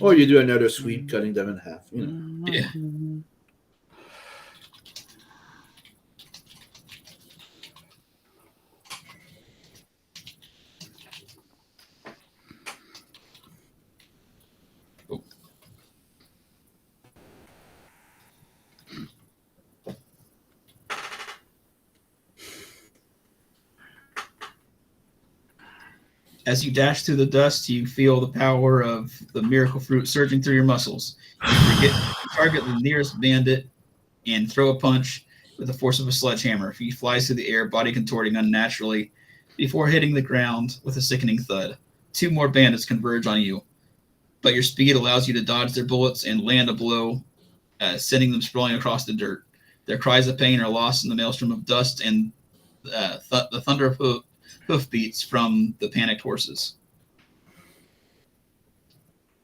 Or you do another sweep, cutting them in half. You know. Yeah. As you dash through the dust, you feel the power of the miracle fruit surging through your muscles. You target the nearest bandit and throw a punch with the force of a sledgehammer. He flies through the air, body contorting unnaturally, before hitting the ground with a sickening thud. 2 more bandits converge on you, but your speed allows you to dodge their bullets and land a blow, sending them sprawling across the dirt. Their cries of pain are lost in the maelstrom of dust and the thunder of hoofbeats from the panicked horses.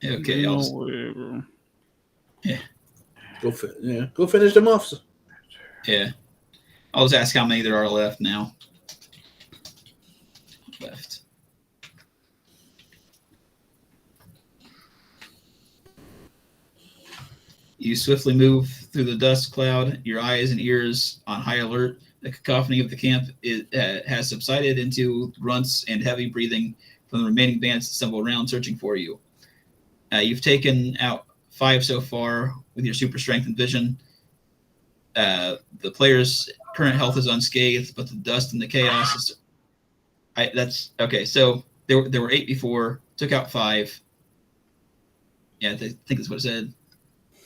Okay, No way, bro. Go finish them off. Yeah. I'll just ask how many there are left now. Left. You swiftly move through the dust cloud, your eyes and ears on high alert. The cacophony of the camp has subsided into grunts and heavy breathing from the remaining bandits assemble around searching for you. You've taken out 5 so far with your super strength and vision. The player's current health is unscathed, but the dust and the chaos is... that's okay. So there were 8 before. Took out 5. Yeah, I think that's what it said.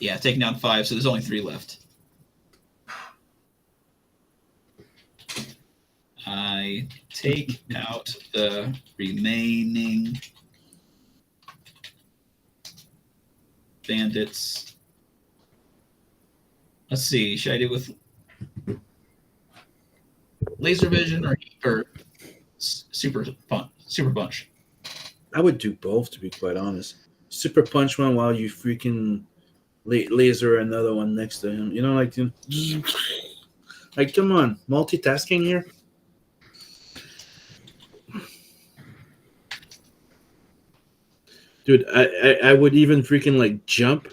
Yeah, taking down 5. So there's only 3 left. I take out the remaining bandits. Let's see. Should I do with laser vision or super punch? I would do both, to be quite honest. Super punch one while you freaking laser another one next to him. You know, like come on, multitasking here. Dude, I would even freaking like jump,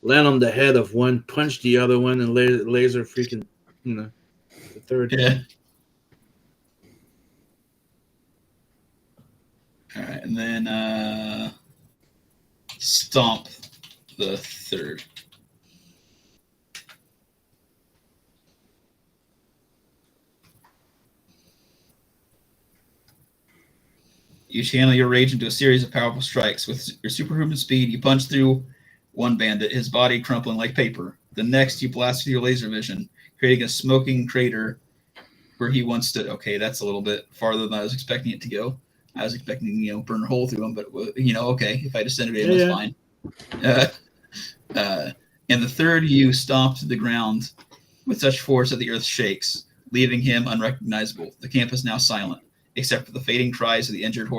land on the head of one, punch the other one, and laser freaking, the third. Yeah. All right, and then stomp the third. You channel your rage into a series of powerful strikes. With your superhuman speed, you punch through one bandit, his body crumpling like paper. The next, you blast with your laser vision, creating a smoking crater where he once stood. Okay, that's a little bit farther than I was expecting it to go. I was expecting, burn a hole through him, but, okay, if I disintegrated him, that's fine. And the third, you stomp to the ground with such force that the earth shakes, leaving him unrecognizable. The camp is now silent, except for the fading cries of the injured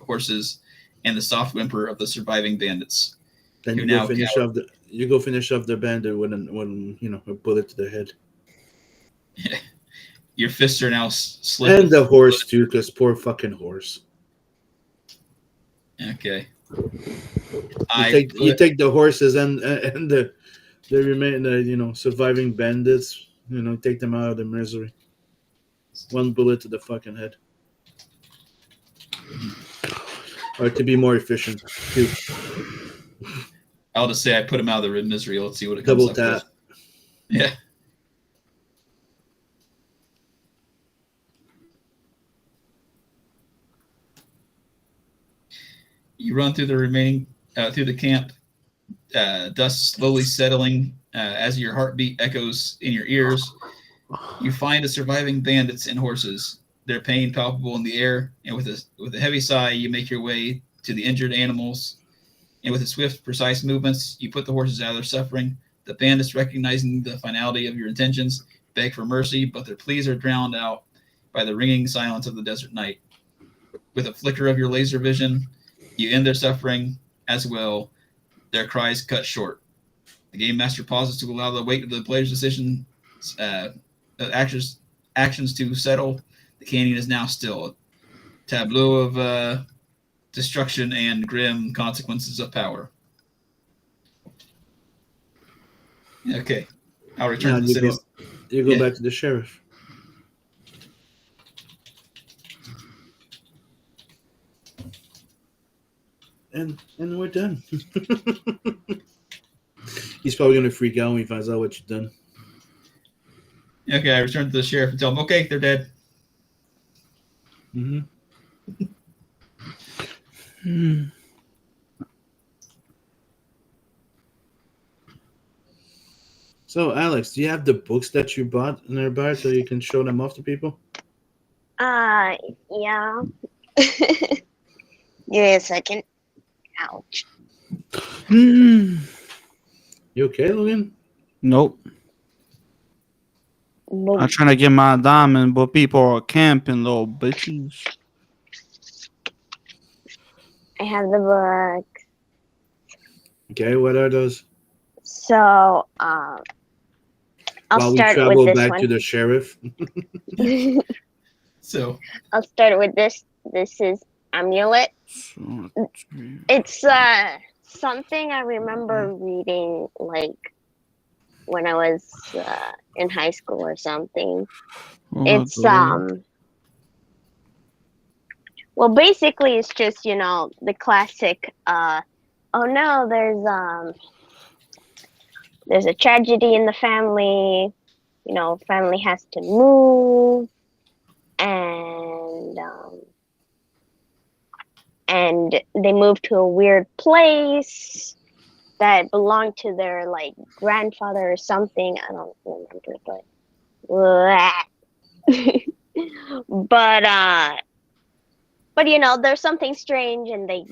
horses and the soft whimper of the surviving bandits. Then Who you go now finish off the bandit with a bullet to the head. Your fists are now slipping. And the horse too, because poor fucking horse. Okay. You take the horses and the remaining surviving bandits. Take them out of their misery. One bullet to the fucking head. Or to be more efficient, too. I'll just say I put him out of the misery. Let's see what it comes Double up tap. with. Yeah. You run through the remaining through the camp, dust slowly settling as your heartbeat echoes in your ears. You find the surviving bandits and horses. Their pain palpable in the air, and with a heavy sigh, you make your way to the injured animals. And with swift, precise movements, you put the horses out of their suffering. The bandits, recognizing the finality of your intentions, beg for mercy, but their pleas are drowned out by the ringing silence of the desert night. With a flicker of your laser vision, you end their suffering as well. Their cries cut short. The game master pauses to allow the weight of the player's decision actions to settle. The canyon is now still. A tableau of destruction and grim consequences of power. Okay. I'll return to the city. You go back to the sheriff. And we're done. He's probably going to freak out when he finds out what you've done. Okay, I return to the sheriff and tell him, okay, they're dead. Mm-hmm. So, Alex, do you have the books that you bought nearby so you can show them off to people? Yeah. Give me a second. Ouch. You okay, Logan? Nope. I'm trying to get my diamond, but people are camping, little bitches. I have the book. Okay, what are those? So, While I'll we start travel with this back one. to the sheriff. So, I'll start with this. This is Amulet. It's something I remember reading like when I was in high school or something. It's well, basically it's just the classic oh no, there's a tragedy in the family, family has to move, and they moved to a weird place that belonged to their like grandfather or something. I don't remember, but there's something strange, and they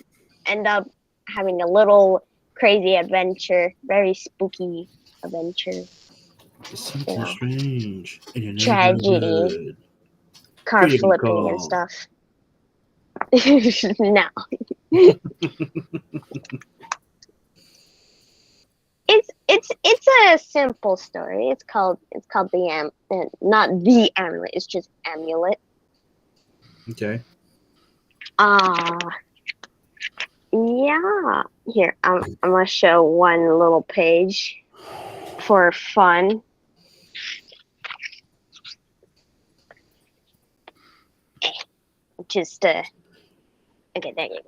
end up having a little crazy adventure, very spooky adventure. Something strange. In your Tragedy. neighborhood. Car Who you gonna flipping and call? stuff. No. It's a simple story. It's called not the Amulet. It's just Amulet. Okay. Yeah. Here, I'm gonna show one little page for fun. Just okay, there you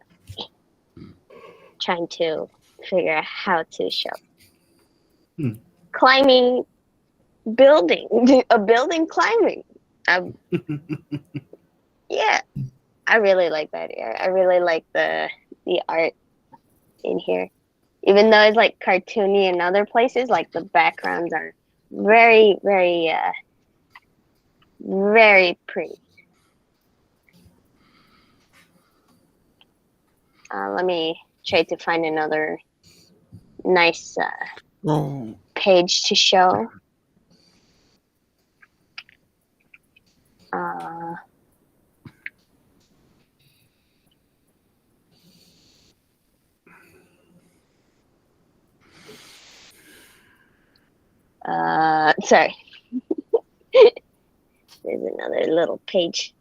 go. Trying to figure out how to show. Climbing building, a building climbing. Yeah, I really like that here. I really like the art in here. Even though it's like cartoony in other places, like the backgrounds are very, very, very pretty. Let me try to find another nice page to show. Sorry. There's another little page.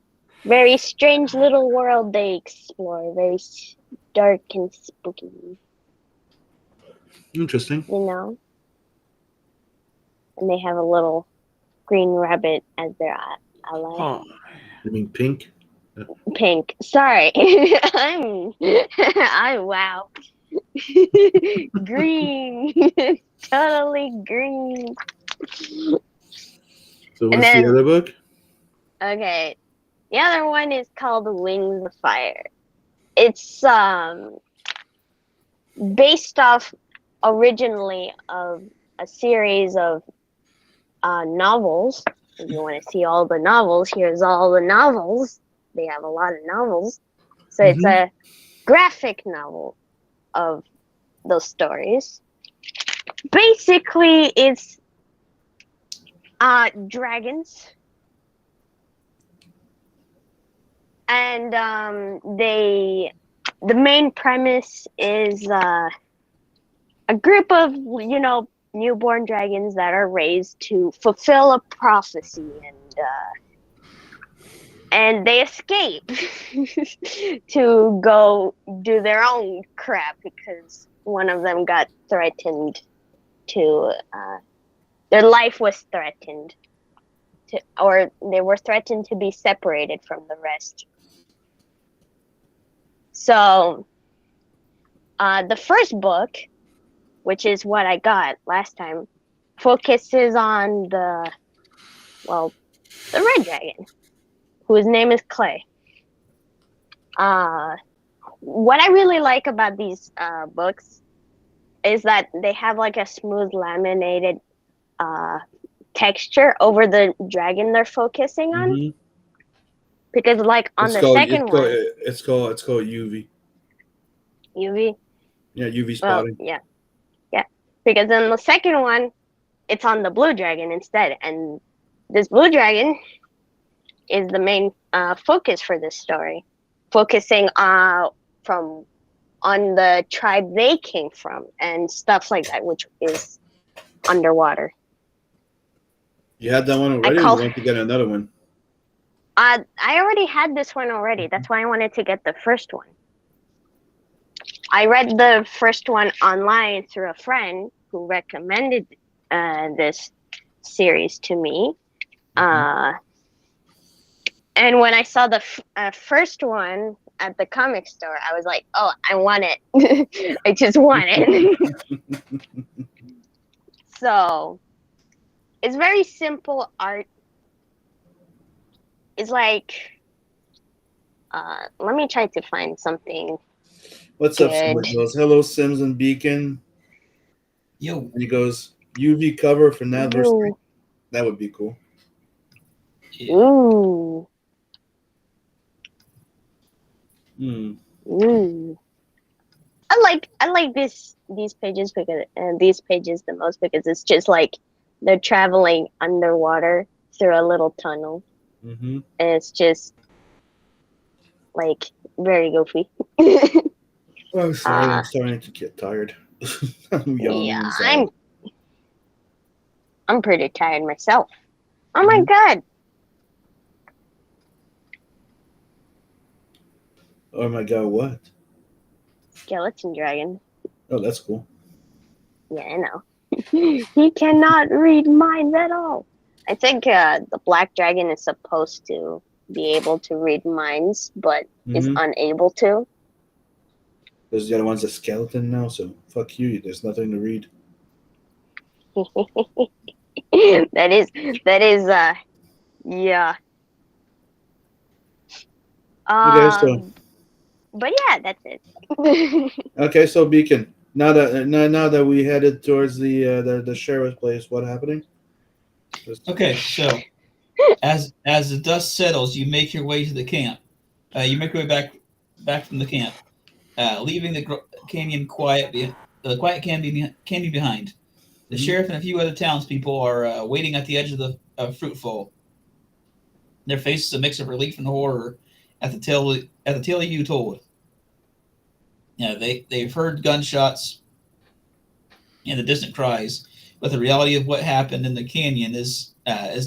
Very strange little world they explore. Very dark and spooky, Interesting. you know? And they have a little green rabbit as their ally. Oh, You mean pink? Pink. Sorry. I'm wow. Green. Totally green. So And what's then- the other book? Okay. The other one is called Wings of Fire. It's based off originally of a series of novels. If you want to see all the novels, here's all the novels. They have a lot of novels. So it's a graphic novel of those stories. Basically, it's dragons. And the main premise is a group of, newborn dragons that are raised to fulfill a prophecy, and they escape to go do their own crap because one of them got threatened to their life was threatened or they were threatened to be separated from the rest. So the first book, which is what I got last time, focuses on the red dragon, whose name is Clay. What I really like about these books is that they have like a smooth laminated texture over the dragon they're focusing on. Mhm. Because like on the second one, It's called UV. UV. Yeah, UV Well, spotting. yeah. Because in the second one, it's on the blue dragon instead, and this blue dragon is the main focus for this story, focusing on the tribe they came from and stuff like that, which is underwater. You had that one already, or call- you want to get another one? I already had this one already. That's why I wanted to get the first one. I read the first one online through a friend who recommended this series to me. And when I saw the first one at the comic store, I was like, oh, I want it. I just want it. So it's very simple art. It's like, let me try to find something. What's up? Good. Somebody goes, hello, Sims and Beacon. Yo, And he goes, UV cover for Naversary. Ooh. That would be cool. Ooh. Hmm. I like these pages because these pages the most because it's just like they're traveling underwater through a little tunnel, Mm-hmm. and it's just like very goofy. Oh, sorry, I'm starting to get tired. I'm yawning Yeah, inside. I'm pretty tired myself. Oh my Mhm. god. Oh my god, what? Skeleton dragon. Oh, that's cool. Yeah, I know. He cannot read minds at all. I think the black dragon is supposed to be able to read minds, but is Mhm. unable to. Because the other one's a skeleton now, so fuck you. There's nothing to read. that is yeah. Okay, so But yeah, that's it. okay, so Beacon. Now that we headed towards the sheriff's place, what happening? okay, so as the dust settles, you make your way to the camp. You make your way back from the camp, leaving the canyon quiet. The quiet canyon behind. The Mhm. sheriff and a few other townspeople are waiting at the edge of the fruitful. Their faces a mix of relief and horror at the tale you told. Yeah, they've heard gunshots and the distant cries. but the reality of what happened in the canyon is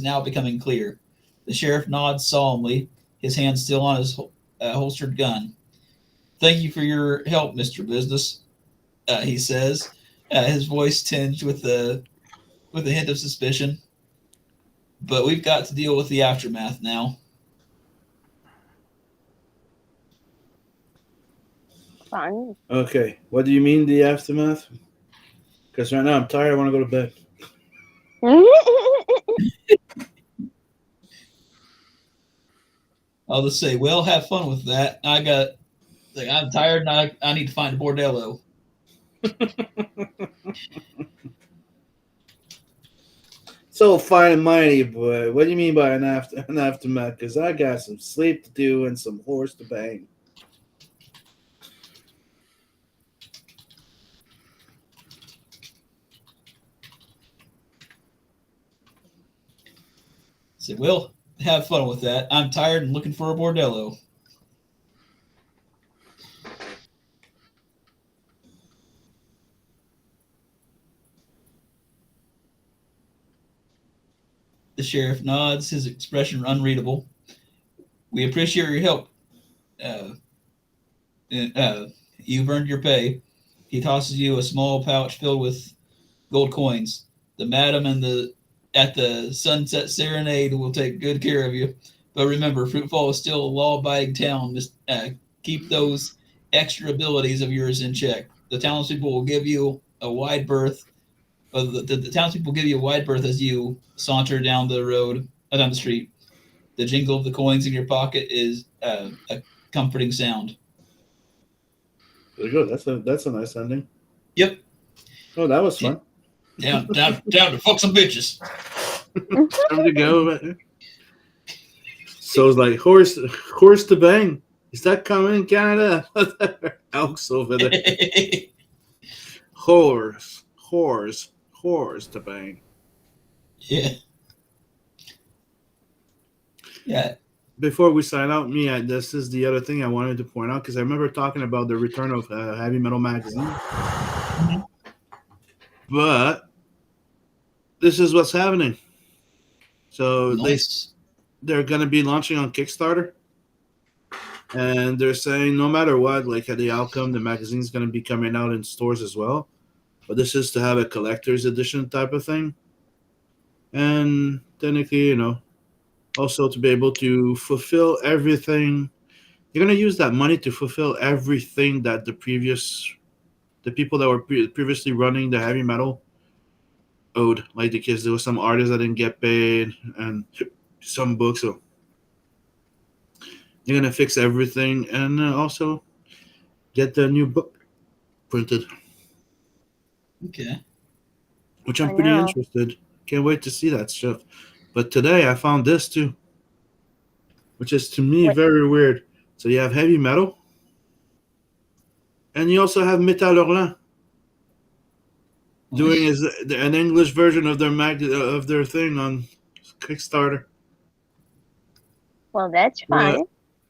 now becoming clear. The sheriff nods solemnly, his hand still on his holstered gun. "Thank you for your help, Mr. Business," he says, his voice tinged with a hint of suspicion. "But we've got to deal with the aftermath now." Fun. Okay, what do you mean the aftermath? Because right now I'm tired. I want to go to bed. I'll just say, "Well, have fun with that. I'm tired and I need to find a bordello." So fine and mighty, boy. What do you mean by an aftermath? Because I got some sleep to do and some horse to bang. Say, "Well, have fun with that. I'm tired and looking for a bordello." The sheriff nods, his expression unreadable. "We appreciate your help. You've earned your pay." He tosses you a small pouch filled with gold coins. "The madam at the Sunset Serenade will take good care of you. But remember, Fruitfall is still a law-abiding town. Keep those extra abilities of yours in check. The townspeople will give you a wide berth. The townspeople give you a wide berth as you saunter down the street. The jingle of the coins in your pocket is a comforting sound." Very good. That's a nice ending. Yep. Oh, that was fun. Down to fuck some bitches. Time to go. So it's like horse to bang. Is that coming in Canada? Elks over there. Horse to bang. Yeah. Yeah. Before we sign out, this is the other thing I wanted to point out because I remember talking about the return of Heavy Metal Magazine. Mm-hmm. But this is what's happening. So Nice. they're going to be launching on Kickstarter. And they're saying no matter what, like at the outcome, the magazine's going to be coming out in stores as well. But this is to have a collector's edition type of thing. And technically, also to be able to fulfill everything. You're going to use that money to fulfill everything that the people that were previously running the heavy metal owed. Like the kids, there were some artists that didn't get paid and some books. So you're going to fix everything and also get the new book printed. Okay. Which I'm pretty interested. Can't wait to see that stuff. But today I found this too, which is to me very weird. So you have heavy metal, and you also have Metal Hurlant doing an English version of their thing on Kickstarter. Well, that's fun.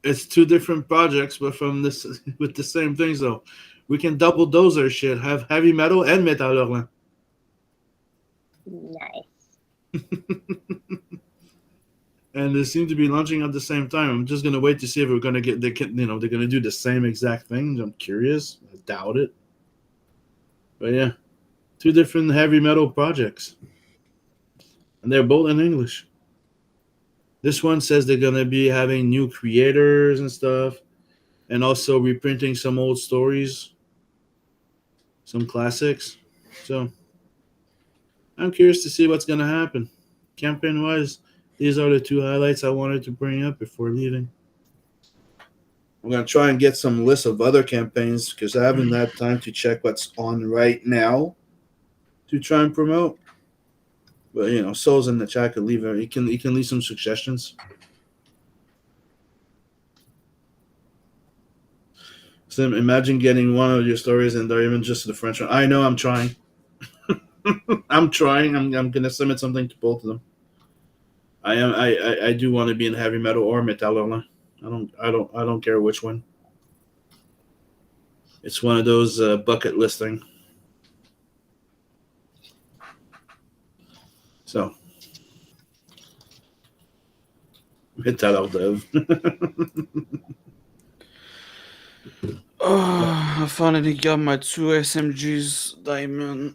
It's two different projects, but from this with the same things though. We can double dose our shit. Have heavy metal and Metal Hurlant. Nice. And they seem to be launching at the same time. I'm just gonna wait to see if we're gonna they're gonna do the same exact thing. I'm curious. I doubt it. But yeah, two different heavy metal projects, and they're both in English. This one says they're gonna be having new creators and stuff, and also reprinting some old stories, some classics. So I'm curious to see what's gonna happen, campaign-wise. These are the two highlights I wanted to bring up before leaving. I'm going to try and get some lists of other campaigns because I haven't had time to check what's on right now to try and promote. But, Souls in the chat could leave. He can leave some suggestions. So imagine getting one of your stories and they're even just the French one. I know I'm trying. I'm trying. I'm going to submit something to both of them. I do want to be in heavy metal or Metal Hurlant. I don't care which one. It's one of those bucket list thing. So, hit that out, Dev. Oh, I finally got my 2 SMGs diamond.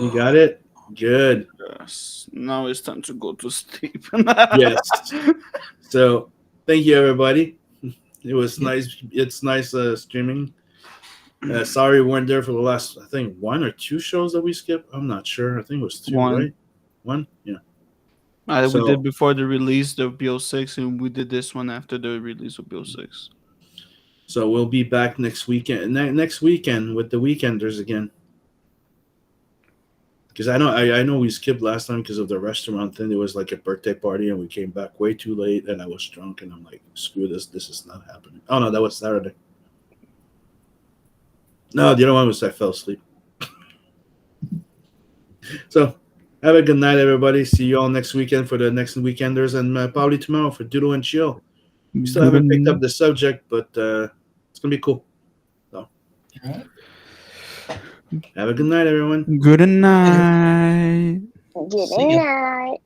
You got it? Good. Yes. Now it's time to go to sleep. Yes. So, thank you, everybody. It was nice. It's nice streaming. Sorry we weren't there for the last, I think, 1 or 2 shows that we skipped. I'm not sure. I think it was 2, One. right? 1? Yeah. We So- did before the release of BO6, and we did this one after the release of BO6. So we'll be back next weekend. Next weekend with the Weekenders again. Because I know we skipped last time because of the restaurant thing. It was like a birthday party, and we came back way too late, and I was drunk, and I'm like, screw this. This is not happening. Oh no, that was Saturday. No, the other one was I fell asleep. So have a good night, everybody. See you all next weekend for the next Weekenders, and probably tomorrow for Doodle and Chill. We still haven't picked up the subject, but it's gonna be cool. So Alright. have a good night, everyone. Good night. Good See ya. night.